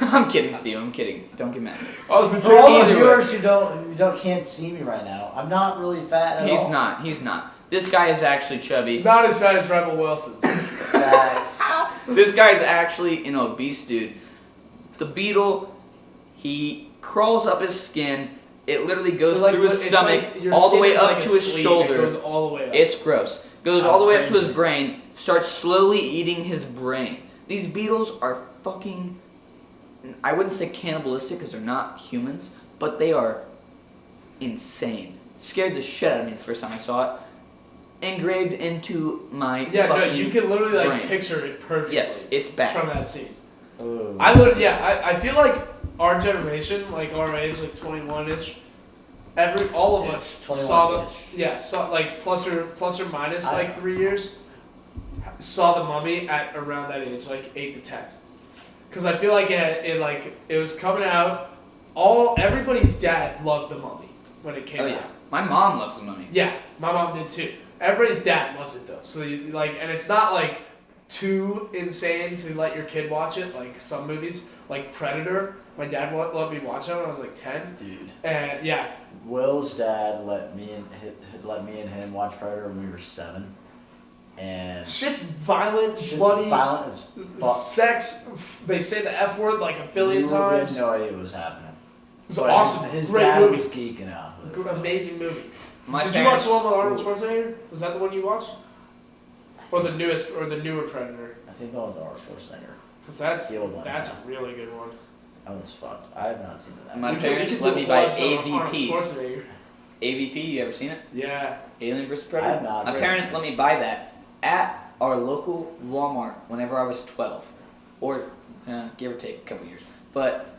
I'm kidding, Steve. I'm kidding. Don't get mad. was the For all the Either way. viewers who can't see me right now, I'm not really fat at He's all. not. He's not. This guy is actually chubby. Not as fat as Rebel Wilson. Facts. This guy's actually an obese dude. The beetle, he crawls up his skin. It literally goes through his stomach your all the skin way is up like to a his sleeve. It shoulder. goes all the way up. It's gross. Goes Oh, all the way up to his crazy. brain. Starts slowly eating his brain. These beetles are fucking. I wouldn't say cannibalistic because they're not humans, but they are insane. Scared the shit out of me the first time I saw it. Engraved into my Yeah, no, fucking you can literally like brain. picture it perfectly. Yes, it's bad. From that scene. Ooh. I feel like our generation, like our age, like 21-ish, all of us saw the 21-ish. saw like plus or minus I- like 3 years, saw the Mummy at around that age, like 8 to 10. Because I feel like it was coming out. Everybody's dad loved the Mummy when it came Oh out. yeah, my mom loves the Mummy. Yeah, my mom did too. Everybody's dad loves it though. So and it's not like too insane to let your kid watch it. Like some movies, like Predator. My dad let me watch it when I was like 10. Dude. And yeah, Will's dad let me and him watch Predator when we were 7, and shit's violent, shit's bloody, violent as fuck. sex. They say the F word like a billion We times. had no idea what was happening. It's But awesome. His Great dad movie. was geeking out. Amazing movie. My Did you watch parents, the one with Arnold Schwarzenegger? Was that the one you watched? Or the newest, or the newer Predator? I think all the Arnold Schwarzenegger. Because that's The old one, that's yeah. a really good one. That was fucked. I have not seen that. My We could- we parents could let do me a buy collab on Arnold AVP. Schwarzenegger. AVP, you ever seen it? Yeah. Alien vs I Predator. have not My seen parents let me buy that at our local Walmart whenever I was 12, or give or take a couple years. But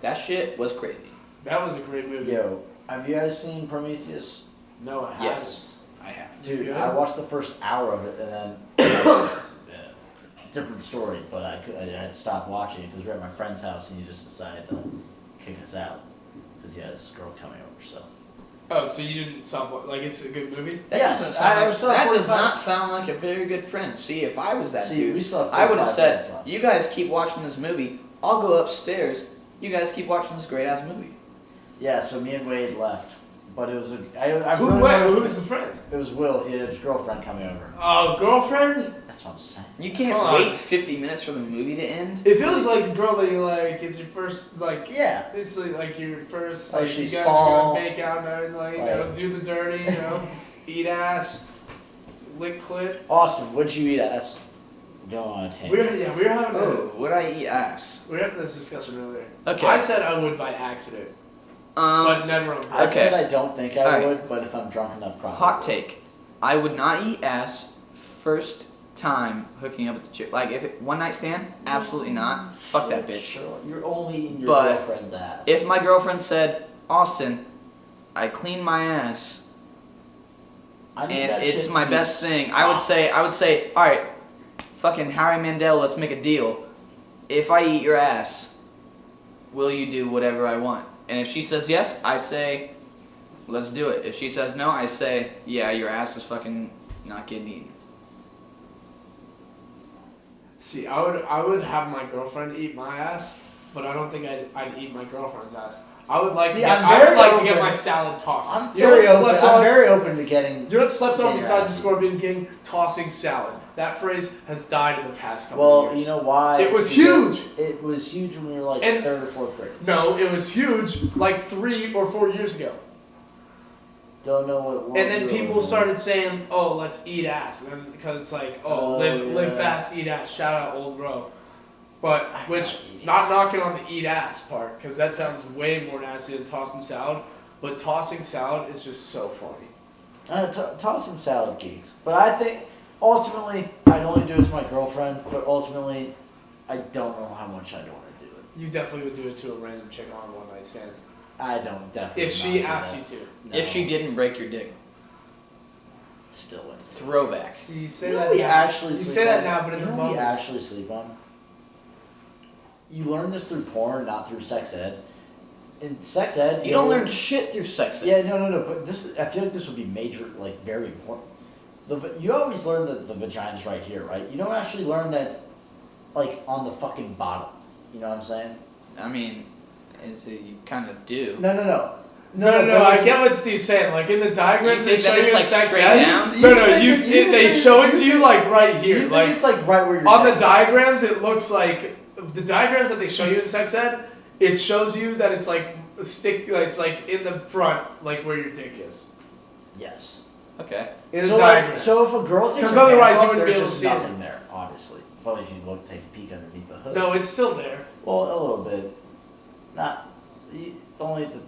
that shit was crazy. That was a great movie. Yo, have you guys seen Prometheus? No, I haven't. Yes, I have. Dude, good? I watched the first hour of it and then different story, but I had to stop watching it because we were at my friend's house and he just decided to kick us out because he had this girl coming over. So Oh, so you didn't stop? Like it's a good movie? That Yes, doesn't sound I like, was still that does 45. not sound like a very good friend. See, if I was that See, dude, we still have I would have 45 said, minutes left. "You guys keep watching this movie. I'll go upstairs. You guys keep watching this great ass movie." yeah, so me and Wade left, But it was Who was the friend? It was Will. He had his girlfriend coming over. Oh, girlfriend? That's what I'm saying. You can't Come on. wait 50 minutes for the movie to end. It feels like a girl that you like. It's your first Yeah. It's like your first. Like, Like she's you guys tall. are gonna make out and do the dirty. Eat ass, lick clit. Austin, what'd you eat, ass? Go on a tangent. We were having Oh, would I eat ass? we were having this discussion earlier. Okay. I said I would by accident, but never on I purpose. said I don't think I Alright. would, but if I'm drunk enough, probably. Hot take. I would not eat ass first time hooking up with the chick. Like, if it, one night stand, absolutely not. Fuck that bitch. Sure. You're only eating your But girlfriend's ass. If my girlfriend said, Austin, I clean my ass I need and that shit it's to my be best thing, I would say, all right, fucking Harry Mandel, let's make a deal. If I eat your ass, will you do whatever I want? And if she says yes, I say, let's do it. If she says no, I say, yeah, your ass is fucking not getting eaten. See, I would have my girlfriend eat my ass, but I don't think I'd eat my girlfriend's ass. I would like See, to get, I'm I would very like to get open. my salad tossed. I'm You know what very open. slept I'm on? very open to getting. You know what slept on getting your besides the ass Scorpion King? Tossing salad. That phrase has died in the past couple Well, of years. you know why? It was huge. It was huge when we were like And- 3rd or 4th grade. No, it was huge like 3 or 4 years ago. Don't know what. And then you people were- started saying, "Oh, let's eat ass," and then because it's like, "Oh, Oh, live yeah. fast, eat ass." Shout out Old Bro. But I'm which not eating not ass. knocking on the eat ass part because that sounds way more nasty than tossing salad. But tossing salad is just so funny. Tossing salad geeks. But I think ultimately I'd only do it to my girlfriend. But ultimately, I don't know how much I'd want to do it. You definitely would do it to a random chick on one night stand I don't definitely. if she asked you to. No. If she didn't break your dick. still wouldn't. Throwback. You say You know that what we now. actually You sleep say that on? now, but in you the know what we moment. actually sleep on? You learn this through porn, not through sex ed. In sex ed, You don't learn shit through sex ed. Yeah, no. But this, I feel like this would be major, like very important. You always learn that the vagina's right here, right? You don't actually learn that it's like on the fucking bottom. You know what I'm saying? I mean, you kind of do. No. but I listen- get what Steve's saying. Like in the diagrams You they think show that it's, you in like, sex straight ed. down? No, You think they show it to you like right You here. think Like it's like right where you're on the diagrams, it looks like the diagrams that they show you in sex ed. It shows you that it's like a stick. It's like in the front, like where your dick is. Yes. Okay. In So, the like, diagrams. so if a girl takes 'Cause her otherwise pants you off, wouldn't be there's able to just see it. nothing there, obviously. Well, if you look, take a peek underneath the hood. No, it's still there. Well, a little bit. Not only the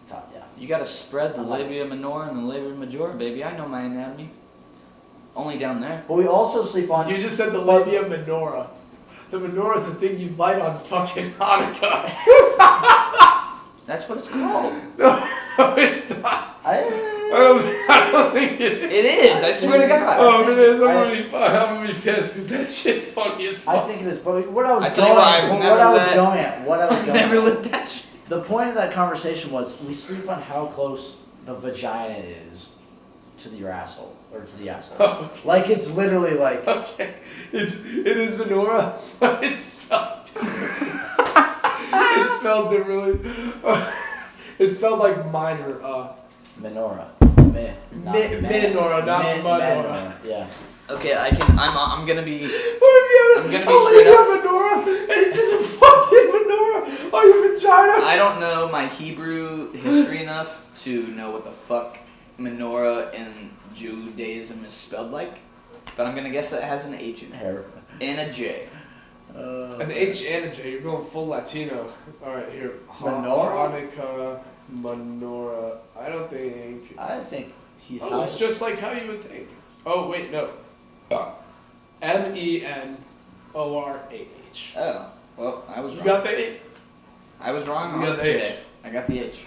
top. Yeah. You gotta spread the I'm like- labia minora and the labia majora, baby. I know my anatomy. Only down there. But we also sleep on. You just said the labia minora. The menorah is the thing you light on fucking Hanukkah. That's what it's called. No, it's not. I don't think it is. It is. I swear to God. Oh, if it is, I'm I- gonna be fine. I'm gonna be pissed because that shit's funny as I fuck. think it is, but what I was I going tell you what, I've at, never what I was let- going at, what I was I've going never at. lit that shit. The point of that conversation was we sleep on how close the vagina is to your asshole or to the asshole. Oh, Like it's literally like okay, it is menorah, but it's spelled differently. It's spelled differently. It's spelled like minor. menorah. Menorah, not menorah. Yeah. Okay, I'm gonna be. What if I'm you gonna have be a straight up. menorah and it's just a fucking menorah on your vagina? I don't know my Hebrew history enough to know what the fuck menorah in Judaism is spelled like, but I'm gonna guess that it has an H in it Hair. and a J. An H and a J. You're going full Latino. All right, here. Menorah? Hanukkah, menorah. I don't think. I think he's. Oh, it's just like how you would think. Oh wait, no. Menorah. Oh, well, I was You wrong. got the H. I was wrong You on got the the J. H. I got the H.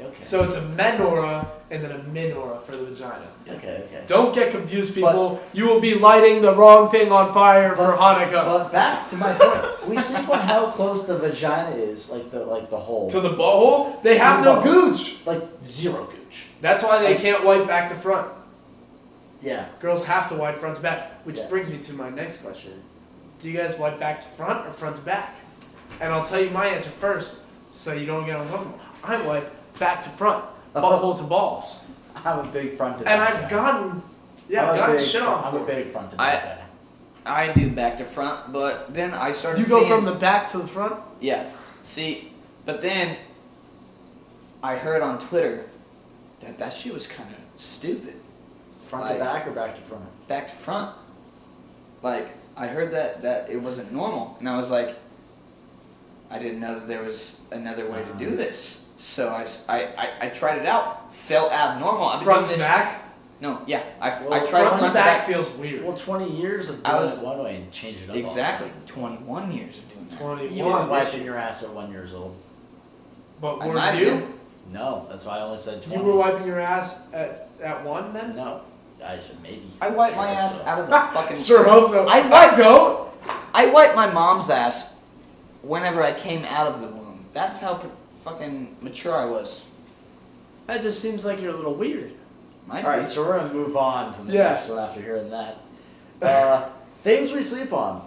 Okay. So it's a menorah and then a menorah for the vagina. Okay. Don't get confused, people. You will be lighting the wrong thing on fire for Hanukkah. But back to my point, we sleep on how close the vagina is, like the hole. To the butthole, they have To the no butthole. gooch. Like zero gooch. That's why they can't wipe back to front. Yeah. Girls have to wipe front to back, which Yeah. brings me to my next question. Do you guys wipe back to front or front to back? And I'll tell you my answer first, so you don't get uncomfortable. I wipe back to front butthole to balls. I'm a big front to And back I've guy. gotten, I'm a gotten big shit front- on I'm a for big front to back guy. I do back to front, but then I started You go seeing, from the back to the front? Yeah. See, but then I heard on Twitter that shit was kind of stupid. Front Like- to back or back to front? Back to front. Like, I heard that it wasn't normal. And I was like, I didn't know that there was another way to do this. So I tried it out. Felt abnormal. I've been Front doing to this- back? No, yeah. I Well, tried Front to back feels weird. Well, 20 years of I doing was- it one way and changed it up. Exactly. 21 years of doing that. 21. You didn't wiping your ass at 1 year old. But I were might have you? been. No, that's why I only said 20. You were wiping your ass at 1 then? No, I should maybe. I wiped my Sure ass so. out of the fucking. Sure hope so. I don't. I wiped my mom's ass whenever I came out of the womb. That's how fucking mature I was. That just seems like you're a little weird. Might Alright, be. so we're gonna move on to the Yeah. next one after hearing that. Things we sleep on.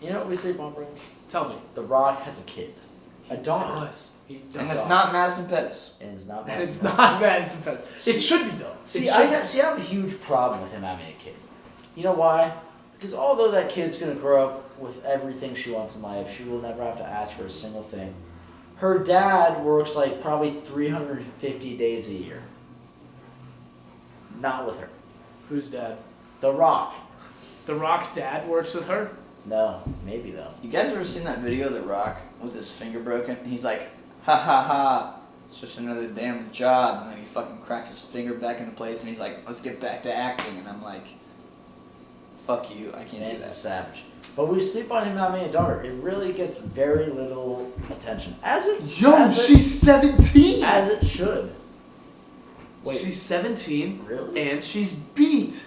You know what we sleep on, Branch? Tell me. The Rock has a kid. A daughter. He does. And it's not Madison Pettis. And it's not And it's Madison not Madison Pettis. It should be though. See, It I should. have a huge problem with him having a kid. You know why? Because although that kid's gonna grow up with everything she wants in life, she will never have to ask for a single thing. Her dad works like probably 350 days a year. Not with her. Who's dad? The Rock. The Rock's dad works with her? No, maybe though. You guys ever seen that video of The Rock with his finger broken? And he's like, ha ha ha, it's just another damn job. And then he fucking cracks his finger back into place and he's like, let's get back to acting. And I'm like, fuck you, I can't do Man's a that. savage. But we sleep on him having a daughter. It really gets very little attention. As it she's 17! as it should. Wait, She's 17 really? and she's beat.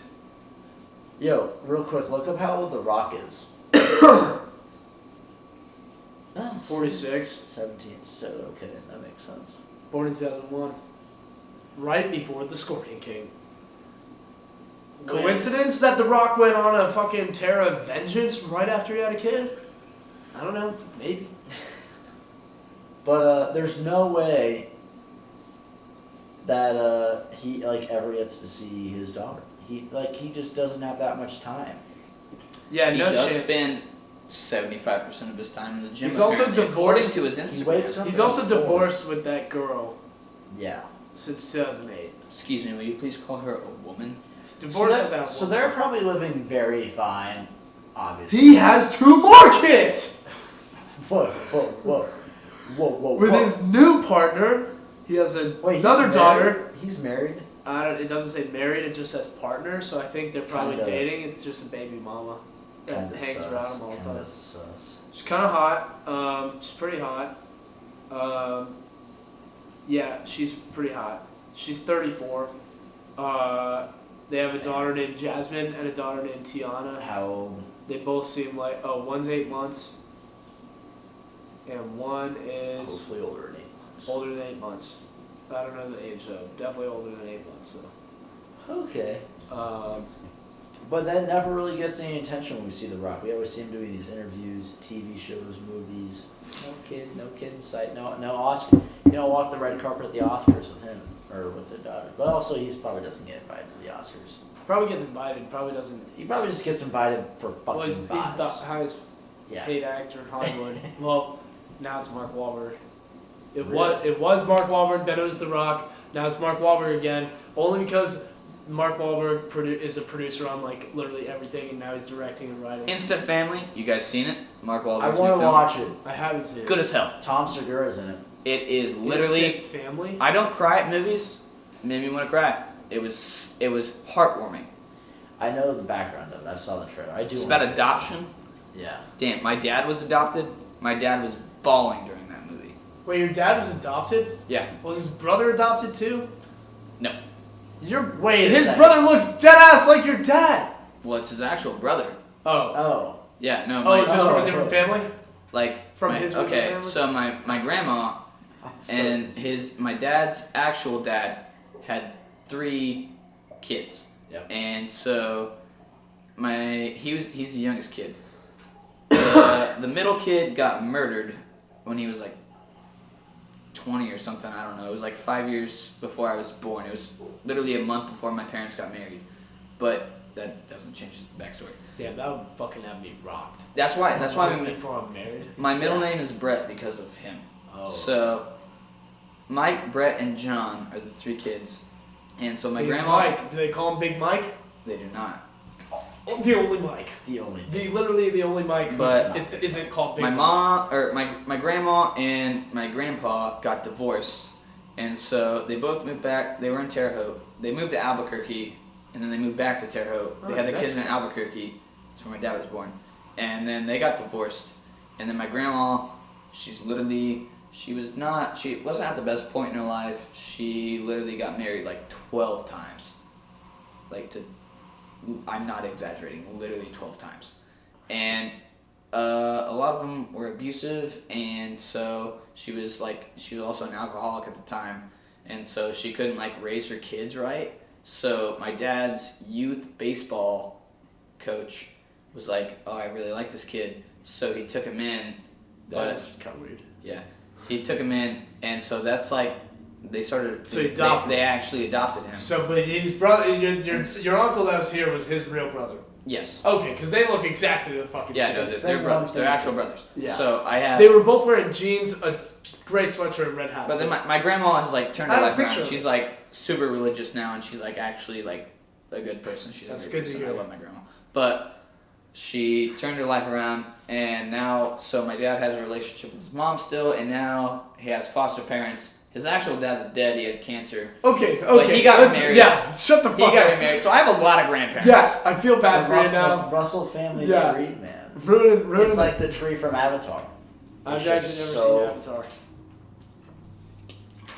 Yo, real quick, look up how old The Rock is. Oh, 46. 17, so okay, that makes sense. Born in 2001. Right before the Scorpion King. Coincidence that The Rock went on a fucking tear of vengeance right after he had a kid? I don't know. Maybe. But there's no way that he ever gets to see his daughter. He just doesn't have that much time. Yeah, He no does chance. spend 75% of his time in the gym. He's also apparently, divorced. according to his He Instagram. wakes up. He's at also 4. divorced with that girl Yeah. since 2008. Excuse me, will you please call her a woman? He's divorced with that So woman. they're probably living very fine, obviously. He has 2 more kids! Whoa. With his new partner, he has Wait, he's another married? daughter. He's married? It doesn't say married, it just says partner, so I think they're probably Kinda. dating. It's just a baby mama that Kinda hangs sus. around him all the Kinda time. sus. She's kind of hot. She's pretty hot. Yeah, she's pretty hot. She's 34. They have a daughter named Jasmine and a daughter named Tiana. How old? They both seem like, one's 8 months, and one is Hopefully older than 8 months. older than 8 months. I don't know the age though. Definitely older than 8 months though. Okay. Um, But that never really gets any attention when we see The Rock. We always see him doing these interviews, TV shows, movies. No kid in sight. No Oscar. You don't walk the red carpet at the Oscars with him or with the daughter. But also, he probably doesn't get invited to the Oscars. probably gets invited. Probably doesn't. He probably just gets invited for fucking Well, he's the vibes. highest Yeah. paid actor in Hollywood. Well, now it's Mark Wahlberg. It Really? was Mark Wahlberg. Then it was The Rock. Now it's Mark Wahlberg again. Only because Mark Wahlberg is a producer on like literally everything, and now he's directing and writing. Instant Family, you guys seen it? Mark Wahlberg's I new want to film. watch it. I haven't seen it. Good as hell. Tom Segura's in it. It is literally. Instant Family. I don't cry at movies. Made me want to cry. It was heartwarming. I know the background of it. I saw the trailer. I do. It's wanna about see it. adoption. Yeah. Damn, my dad was adopted. My dad was bawling during that movie. Wait, your dad was adopted? Yeah. Was his brother adopted too? No. Wait a His second. brother looks dead ass like your dad. Well, it's his actual brother. Oh. Oh. Yeah. No. Oh, My, just from oh, a different oh. family. like from my, his original okay. family? So my grandma So- and my dad's actual dad had 3 kids. Yep. And so he's the youngest kid. The middle kid got murdered when he was like 20 or something. I don't know. It was like 5 years before I was born. It was literally a month before my parents got married. But that doesn't change the backstory. Damn, that would fucking have me rocked. That's why Before I'm married. my middle name is Brett because of him. Oh. So Mike, Brett, and John are the 3 kids. And so my Big grandma... Mike. Do they call him Big Mike? They do not. Oh, the only Mike. Literally the only Mike. But it isn't called Big My Mike. mom, or my grandma and my grandpa got divorced. And so they both moved back. They were in Terre Haute. They moved to Albuquerque. And then they moved back to Terre Haute. They had their kids in Albuquerque. That's where my dad was born. And then they got divorced. And then my grandma, she wasn't at the best point in her life. She literally got married like 12 times. I'm not exaggerating, literally 12 times. And a lot of them were abusive, and so she was also an alcoholic at the time. And so she couldn't raise her kids right. So my dad's youth baseball coach was like, "Oh, I really like this kid." So he took him in. That's kind of weird. Yeah, he took him in, and so that's they started. So they actually adopted him. So, but his brother, your uncle that was here was his real brother. Yes. Okay, because they look exactly the fucking Yeah, same. no, they're brothers. They're actual brothers. Yeah. So I have. They were both wearing jeans, a gray sweatshirt, and red hats. But then my grandma has turned I her have a life around. picture of She's super religious now, and she's actually a good person. She's That's a good to person. hear. I love my grandma. But she turned her life around, and now my dad has a relationship with his mom still, and now he has foster parents. His actual dad's dead. He had cancer. Okay. But he got married. Yeah, shut the He fuck got up. remarried. So I have a lot of grandparents. Yeah, I feel bad The for you Russell, now. Russell family Yeah. tree, man. Ruin. It's like the tree from Avatar. I've It's actually just never so- seen Avatar.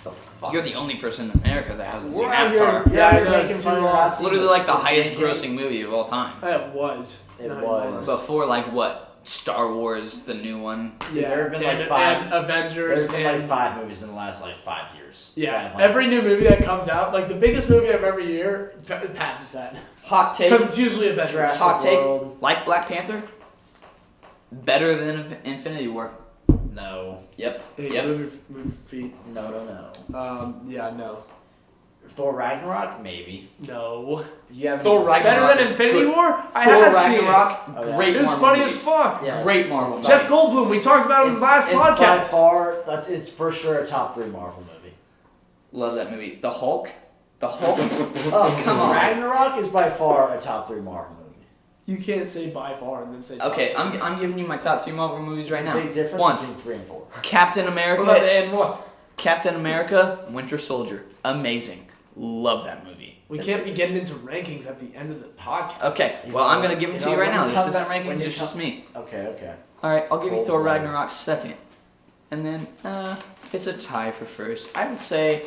The fuck? You're the only person in America that hasn't seen We're out Avatar. here- Yeah, I you're know, making it's fun too of long. not It's seeing literally the Squid highest Game. grossing movie of all time. It was. It No, was. Before what? Star Wars, the new one. Dude, there have been and, five. and Avengers There's been and 5 movies in the last 5 years. yeah, That every new movie that comes out, the biggest movie of every year, passes that Hot take. because it's usually Avengers. Jurassic Hot take. World. Like Black Panther. Better than Infinity War. No. Yep. Hey, Yep. move your feet. No. Yeah, no. Thor Ragnarok, maybe. No. You haven't Thor even Ragnarok seen Better than is Infinity good. War? I Thor have seen Ragnarok, Oh, yeah. great it. It was Marvel funny movie. as fuck. Yeah, Great it's- Marvel it's Jeff by- Goldblum, we talked about him in his last It's by podcast. far. It's for sure a top 3 Marvel movie. Love that movie. The Hulk. Oh, come on. Ragnarok is by far a top 3 Marvel movie. You can't say by far and then say Okay, top three. I'm giving you my top 3 Marvel movies right It's now. a big difference One, between 3 and 4. Captain What America. about and what? Captain America, Winter Soldier. Amazing. Love that movie. We can't be getting into rankings at the end of the podcast. Okay, well I'm gonna give them to you right when now. you This come isn't back- when rankings. you It's just come- me. Okay. All right, I'll give you Cold Thor War. Ragnarok second, and then it's a tie for first. I would say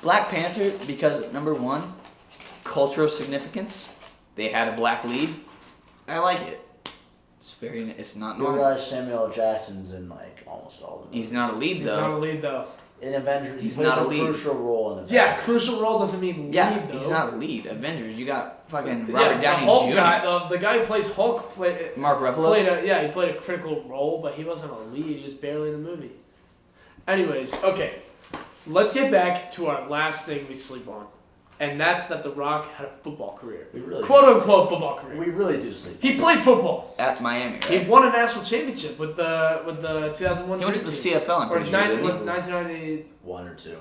Black Panther because number 1, cultural significance. They had a black lead. I like it. It's not You normal. realize Samuel L. Jackson's in almost all of them. He's not a lead He's not a though. lead though. In Avengers, he He's plays not a a lead. crucial role in Avengers. Yeah, crucial role doesn't mean lead Yeah, though. he's not a lead. Avengers, you got fucking Yeah, Robert the Downey Hulk Jr. guy, the guy who plays Hulk Mark Ruffalo. he played a critical role, but he wasn't a lead. He was barely in the movie. Anyways, okay, let's get back to our last thing we sleep on, and that's that The Rock had a football career, We really quote unquote football career. We really do sleep. He played football. At Miami, He right? won a national championship with the 2001. He went to the team. CFL. I'm Or pretty sure. was didn't he? 1990. 1 or 2.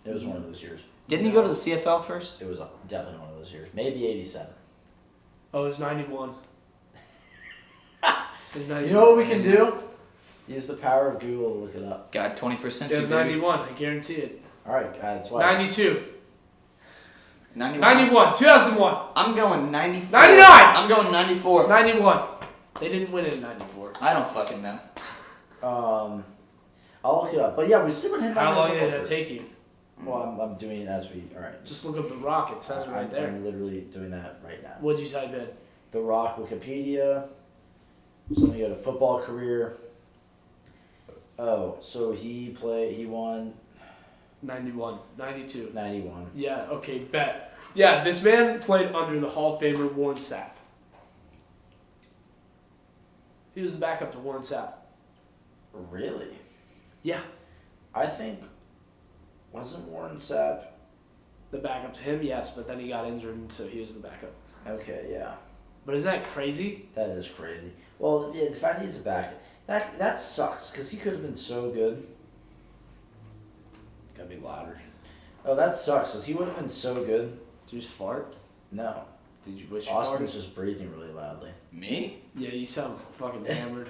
It was one of those years. Didn't he go to the CFL first? It was definitely one of those years. Maybe 87. Oh, it was 91. It was 91. You know what we can do? Use the power of Google to look it up. God, 21st It century. was baby. 91. I guarantee it. All right, that's why. 92. 91. 91. 2001. I'm going 94. 99! I'm going 94. 91. They didn't win it in 94. I don't fucking know. I'll look it up. But yeah, we sleep on him. How long did that take you? Well, I'm doing it as we. All right. Just look up The Rock. It says it right there. I'm literally doing that right now. What'd you type in? The Rock Wikipedia. So let me go to football career. Oh, so he won 91. 92. 91. Yeah, okay, bet. Yeah, this man played under the Hall of Famer Warren Sapp. He was the backup to Warren Sapp. Really? Yeah. I think Wasn't Warren Sapp? The backup to him, yes, but then he got injured, and so he was the backup. Okay, yeah. But isn't that crazy? That is crazy. Well, yeah, the fact that he's a backup, that sucks, because he could have been so good. Gotta be louder. Oh, that sucks, because he would have been so good. Did you just fart? No. Did you wish you Austin's farted? just breathing really loudly. Me? Yeah, you sound fucking hammered.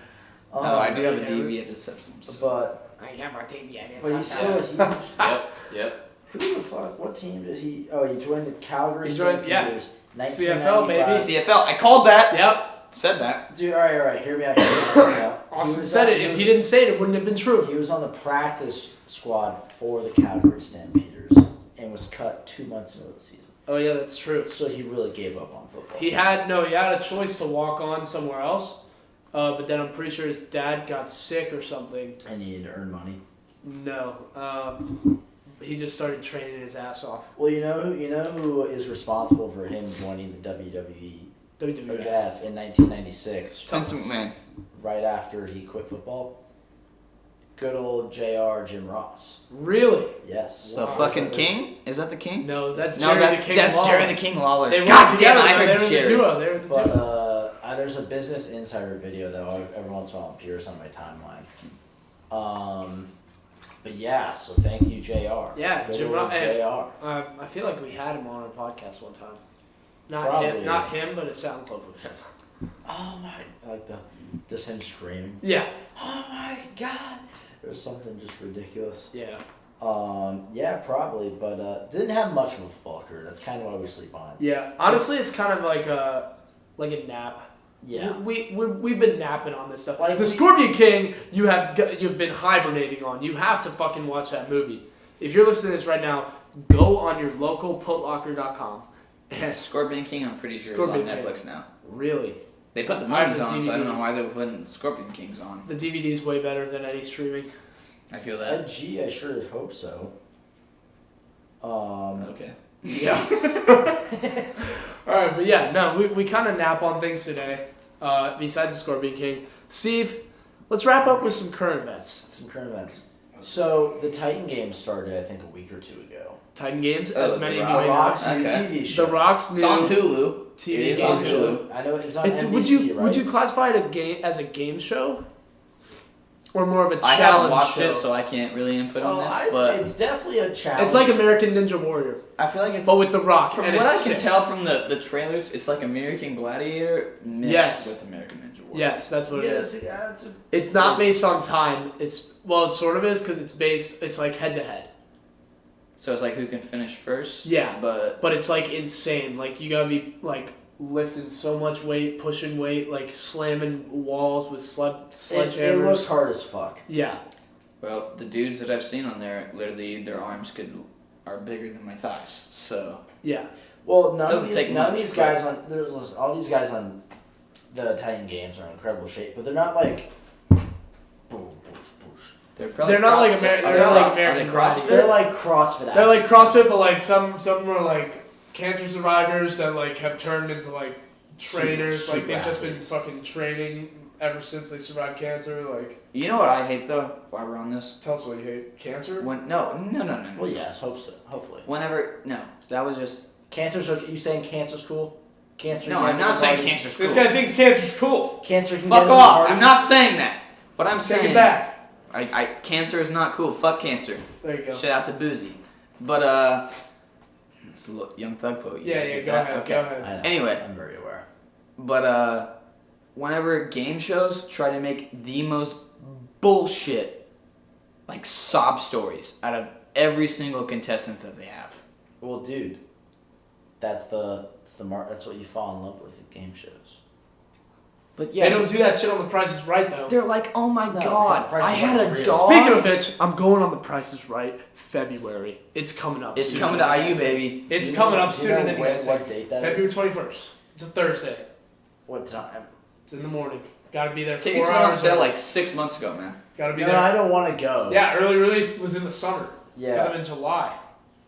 Oh, I do have a really deviated septum. But I have a TV. but he's still a huge. Yep. Who the fuck? What team did he? Oh, he joined the Calgary He joined- Stampeders. CFL, baby. 1995. CFL. I called that. Yep. Said that. Dude, all right. Hear me out. Hear me out. Austin said it. If he didn't say it, it wouldn't have been true. He was on the practice squad for the Calgary Stampeders and was cut 2 months into the season. Oh yeah, that's true. So he really gave up on football. He had a choice to walk on somewhere else, but then I'm pretty sure his dad got sick or something. And he needed to earn money. No, he just started training his ass off. Well, you know who is responsible for him joining the WWE WWF. in 1996, Vince McMahon. right after he quit football. Good old JR Jim Ross. Really? Yes. The Wow. fucking king? Is that the king? No, that's No, Jerry that's the King Lawler. Jerry the King Lawler. They God worked damn, together. I They heard were the Jerry. duo. They were the But duo. there's a Business Insider video that every once in a while appears on my timeline. But yeah, so thank you, JR. Yeah, Good Jim old Ross. JR. I feel like we had him on our podcast one time. Probably. Not him, but a sound clip of him. Oh my! Like just him screaming. Yeah. Oh my God! Or something just ridiculous. Yeah. Yeah, probably, but didn't have much of a football career. That's kind of why we sleep on it. Yeah. Honestly, it's kind of like a nap. Yeah. We've been napping on this stuff. Like the Scorpion King, you've been hibernating on. You have to fucking watch that movie. If you're listening to this right now, go on your local putlocker.com. And Scorpion King, I'm pretty sure, Scorpion is on King. Netflix now. Really, They put the I have movies the on, so I don't DVD. know why they're putting Scorpion Kings on. the DVD's way better than any streaming. I feel that. Gee, I sure hope so. Okay. Yeah. All right, but yeah, no, we kind of nap on things today. Besides the Scorpion King, Steve, let's wrap up with some current events. Some current events. So the Titan game started, I think, a week or two ago. Titan Games, Oh, as The many of Rock. you The may know. Rock's new Okay. TV show. The Rock's new It's on Hulu. TV It is game on show. Hulu. I know it's on It- NBC, would right? you classify it as a game show, or more of a I challenge haven't watched show? it, so I can't really input on this. I'd But say it's definitely a challenge. It's like American Ninja Warrior, I feel like it's. but with The Rock. From and what I it's can sick. tell from the trailers, it's like American Gladiator mixed Yes. with American Ninja Warrior. Yes, that's what Yeah, it is. it's a It's not based on time. It sort of is because it's like head to head. So it's like who can finish first. Yeah. But But it's like insane. Like you gotta be like lifting so much weight, pushing weight, like slamming walls with it sledgehammers. looks hard as fuck. Yeah. well, the dudes that I've seen on there, literally their arms are bigger than my thighs. So Yeah. Well, none Doesn't of take these much, guys on all these guys on the Titan games are in incredible shape, but they're not like boom, boosh, boosh. They're not like American. They're not like American CrossFit? They're like CrossFit. They're like CrossFit, but like some are like cancer survivors that like have turned into like trainers. Super like they've just been athletes. fucking training ever since they survived cancer. Like, you know what I hate though? While we're on this, tell us what you hate. Cancer? no. Well, yes, hopefully. Whenever that was just Cancer's okay. You saying cancer's cool? Cancer. no. can I'm get not in saying the body- cancer's cool. This guy thinks cancer's cool. Cancer can Fuck get in the off! party. I'm not saying that. What I'm Take saying. it back. Cancer is not cool. Fuck cancer. There you go. Shout out to Boozy. But it's a Young Thug quote. You Yeah, guys yeah, get go that? ahead. Okay. Go ahead. I know. Anyway. I'm very aware. But whenever game shows try to make the most bullshit, like sob stories out of every single contestant that they have. Well, dude, that's that's what you fall in love with at game shows. But They don't do that shit on The Price is Right though. They're like, oh my No, because The god, Price I is had Right's a real. dog. Speaking of which, I'm going on The Price is Right February. It's coming up. It's soon. coming to IU, baby. It's Do you coming know- up do you sooner know than you when- guys what think. date that February is? 21st. It's a Thursday. What time? It's in the morning. Gotta be there. Tickets 4 went on hours sale early. like 6 months ago, man. Gotta be No, there. I don't want to go. Yeah, early release was in the summer. Got Yeah. them in July.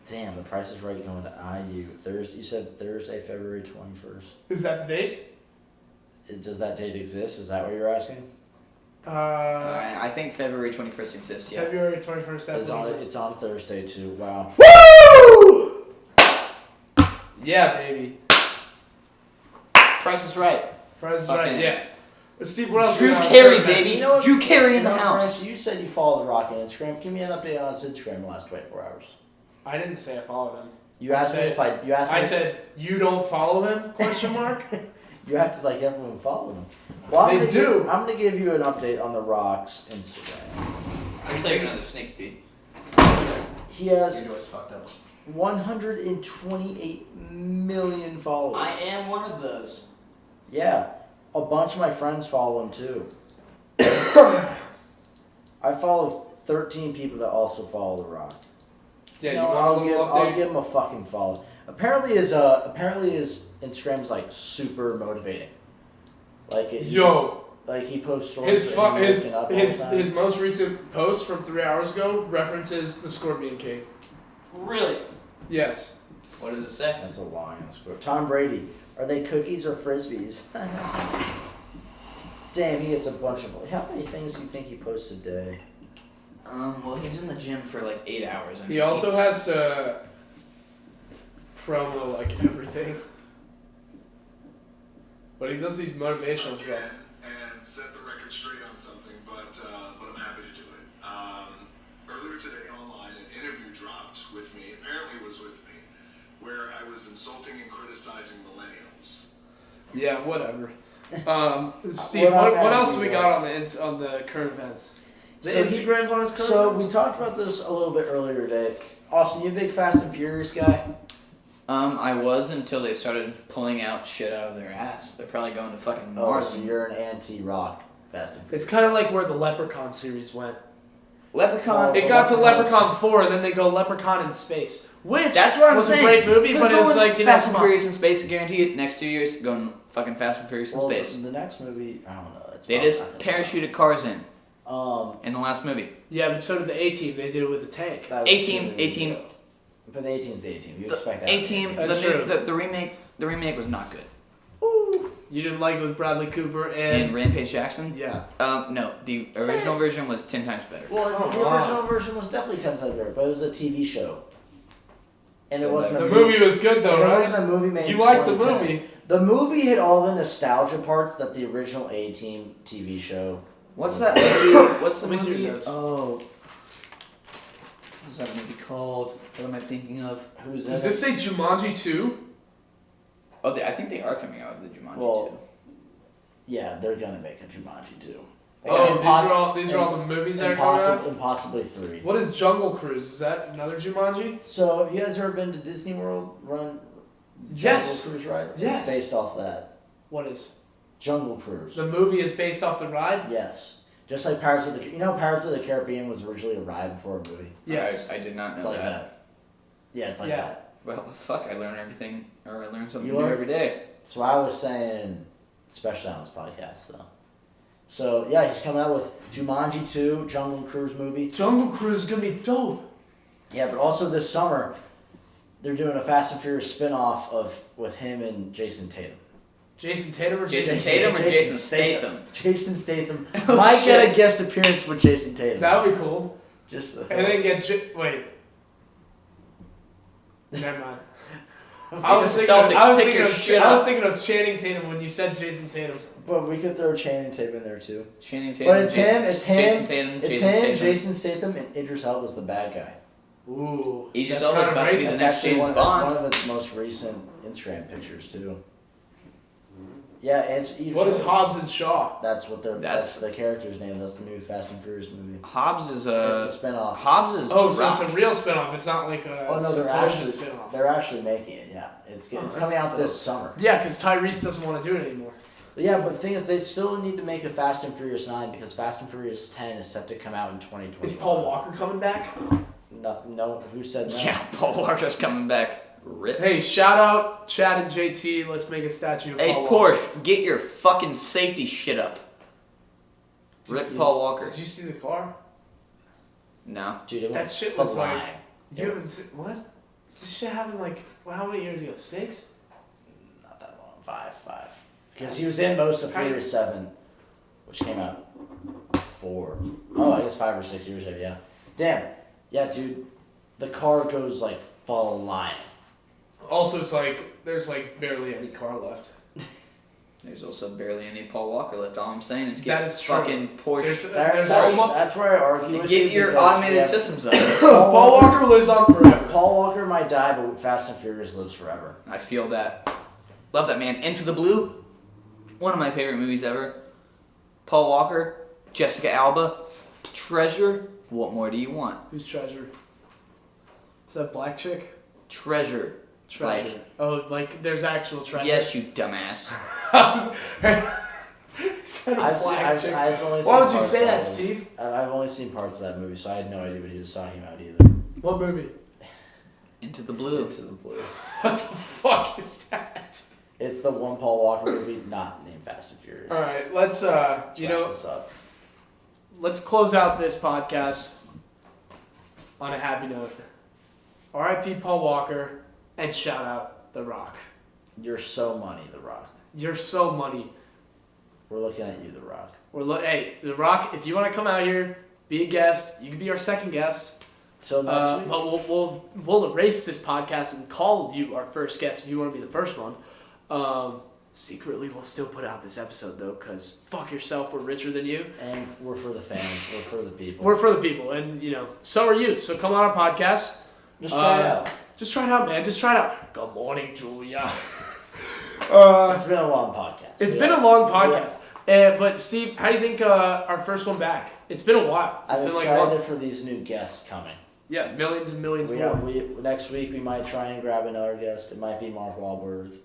Damn, the Price is Right going to IU Thursday. You said Thursday, February 21st. Is that the date? Does that date exist? Is that what you're asking? I think February 21st exists. Yeah. February 21st. It's on Thursday too. Wow. Woo! Yeah, baby. Price is Right. Price is Right. Yeah. Steve, what else? Drew we got on Carey, third baby. match? You know what? Drew Carey in the Grant, house. you said you follow The Rock on Instagram. Give me an update on his Instagram in the last 24 hours. I didn't say I followed him. You asked me if I. You asked me. I said you don't follow him? Question mark. You acted like everyone followed him. Well, They do. I'm gonna give you an update on The Rock's Instagram. Are you taking another sneak peek? He has Your door's fucked up. 128 million followers. I am one of those. Yeah, a bunch of my friends follow him too. I follow 13 people that also follow The Rock. Yeah, No, you want a I'll little update? give him a fucking follow. Apparently his Instagram's like super motivating. Like it, Yo, like he posts stories. his of him waking up all the time. his most recent post from 3 hours ago references the Scorpion King. Really? Yes. What does it say? That's a line. Tom Brady. Are they cookies or frisbees? Damn, he gets a bunch of. How many things do you think he posts a day? Well, he's in the gym for like 8 hours. He also has to promo like everything. But he does these motivational stuff. And set the record straight on something, but I'm happy to do it. Earlier today online, an interview dropped with me, apparently it was with me, where I was insulting and criticizing millennials. Yeah, whatever. Steve, We're not what gonna else do do we that. got on the current events? The So Instagrams on his current So events? we talked about this a little bit earlier today. Austin, you a big Fast and Furious guy? I was until they started pulling out shit out of their ass. They're probably going to fucking Oh, Mars. so you're an anti-rock Fast and Furious. It's kind of like where the Leprechaun series went. Leprechaun. It got to Leprechaun 4, and then they go Leprechaun in Space, which That's what I'm was saying. a great movie, They're but it was going like, you know, Fast and come on. Furious in Space. I guarantee it. Next 2 years, going fucking Fast and Furious in Well, Space. the next movie, I don't know. It's They probably just not gonna parachuted cars in be- in the last movie. Yeah, but so did the A-Team. They did it with the tank. that was 18, 2 movies 18. ago. But the A-Team's the A-Team. You The expect that. A-Team. That's true. The remake was not good. You didn't like it with Bradley Cooper And and... Rampage Jackson. Yeah. No, the original version was 10 times better. Well, the Come on. original version was definitely 10 times better, but it was a TV show. And it So wasn't The a movie was good, though, and it right? wasn't a movie made You in liked the 2010. movie. The movie hit all the nostalgia parts that the original A-Team TV show. What's that movie? What's the Let me see your movie? notes. Oh. What's that movie called? What am I thinking of? Who's in Does it? this say Jumanji 2? Oh, I think they are coming out with the Jumanji Well, too. Yeah, they're gonna make a Jumanji too. Oh, And these are all the movies that are coming out? and possibly 3. What is Jungle Cruise? Is that another Jumanji? So, have you guys ever been to Disney World? Run Yes. Jungle Cruise ride? Yes. It's based off that. What is? Jungle Cruise. The movie is based off the ride? Yes. Just like Pirates of the... You know Pirates of the Caribbean was originally a ride before a movie? Yes. I did not It's know like that. that. Yeah, it's like Yeah. that. Well, fuck, I learn everything, or I learn something You new learn- every day. That's why I was saying, especially on this podcast, though. So, yeah, he's coming out with Jumanji 2, Jungle Cruise movie. Jungle Cruise is gonna be dope. Yeah, but also this summer, they're doing a Fast and Furious spin-off with him and Jason Tatum. Jason Tatum or Jason Jason Tatum or Jason Jason Statham. Statham? Jason Statham Oh, might get shit. a guest appearance with Jason Tatum. That would be cool. Just And then get wait. Never mind. It's the Celtics. Pick your shit I was up. thinking of Channing Tatum when you said Jason Tatum. But we could throw Channing Tatum in there too. Channing Tatum. But it's Jason, him. It's him. Jason Tatum. It's Jason him, Statham. Jason Statham, and Idris Elba's the bad guy. Ooh. Idris that's Elba's kinda about to be racist. the That's next actually James one, Bond. That's one of its most recent Instagram pictures too. Yeah, it's Idris What is Elba. Hobbs and Shaw? That's what That's- that's the character's name. That's the new Fast and Furious movie. Hobbs is It's the spin-off. Hobbs is Oh, The so it's Rock. a real spinoff. It's not like a Oh no, supposed spinoff. they're actually making it. Yeah, it's that's coming out dope. this summer. Yeah, because Tyrese doesn't want to do it anymore. Yeah, but the thing is, they still need to make a Fast and Furious 9 because Fast and Furious 10 is set to come out in 2020. Is Paul Walker coming back? Nothing. No, who said no? Yeah, Paul Walker's coming back. Rip. Hey, shout out Chad and JT. Let's make a statue of Hey, Paul Walker. Porsche, get your fucking safety shit up. Rip Paul Walker. Did you see the car? No. Dude, it That was shit was flying. like. You haven't seen. What? This shit happened like. Well, how many years ago? 6? Not that long. Five. Because he was in most of How do you- Furious 7, which came out 4. Oh, I guess 5 or 6 years ago. Yeah. Damn. Yeah, dude. The car goes like flying. Also, it's like there's like barely any car left. There's also barely any Paul Walker left. All I'm saying is That get is true. fucking Porsche. That's where I argue with you. Get your because, automated yeah, systems up. Paul Walker lives on forever. Paul Walker might die, but Fast and Furious lives forever. I feel that. Love that, man. Into the Blue, one of my favorite movies ever. Paul Walker, Jessica Alba, Treasure. What more do you want? Who's Treasure? Is that black chick? Treasure. Treasure. Like there's actual treasure. Yes, you dumbass. I've only Why would seen you parts say of that, movie. Steve? I've only seen parts of that movie, so I had no idea what he was talking about either. What movie? Into the Blue. Into the Blue. What the fuck is that? It's the one Paul Walker movie not named Fast and Furious. All right, let's Wrap this up. let's close out this podcast on a happy note. R.I.P. Paul Walker, and shout out The Rock. You're so money, The Rock. You're so money. We're looking at you, The Rock. Hey, The Rock, if you want to come out here, be a guest. You can be our second guest. Till next week. But we'll erase this podcast and call you our first guest if you want to be the first one. Secretly, we'll still put out this episode though, because fuck yourself, we're richer than you. And we're for the fans. We're for the people. We're for the people, and so are you. So come on our podcast. Just try it out. Just try it out, man. Just try it out. Good morning, Julia. It's been a long podcast. It's been a long podcast. But Steve, how do you think our first one back? It's been a while. It's I'm been excited like for these new guests coming. Yeah, millions and millions more. Next week we might try and grab another guest. It might be Mark Wahlberg.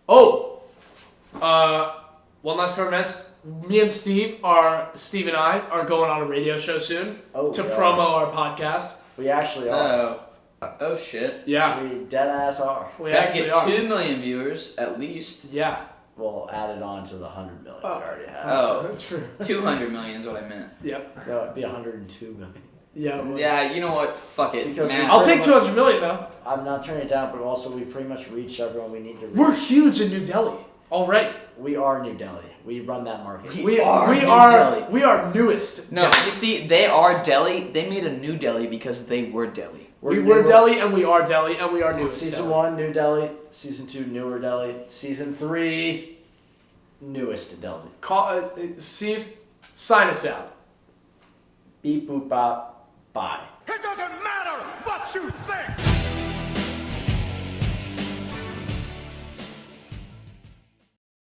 Oh, one last comments. Me and Steve and I are going on a radio show soon to promo our podcast. We actually are. Oh shit. Yeah. We dead ass are. We have to actually get are. 2 million viewers at least. Yeah. We'll add it on to the 100 million we already have. Oh, true. 200 million is what I meant. Yep. No, it'd be 102 million. Yeah. Well, Yeah, you know what? Fuck it. Because Man. I'll take 200 million though. I'm not turning it down, but also we pretty much reached everyone we need to reach. We're huge in New Delhi already. We are New Delhi. We run that market. We are newest. No, Delhi. you see, they are Delhi. They made a new Delhi because they were Delhi. We were Delhi and we are Delhi and we are newest. Season Delhi. 1, New Delhi. Season 2, Newer Delhi. Season 3, newest Delhi. Steve, sign us out. Beep boop bop. Bye. It doesn't matter what you think.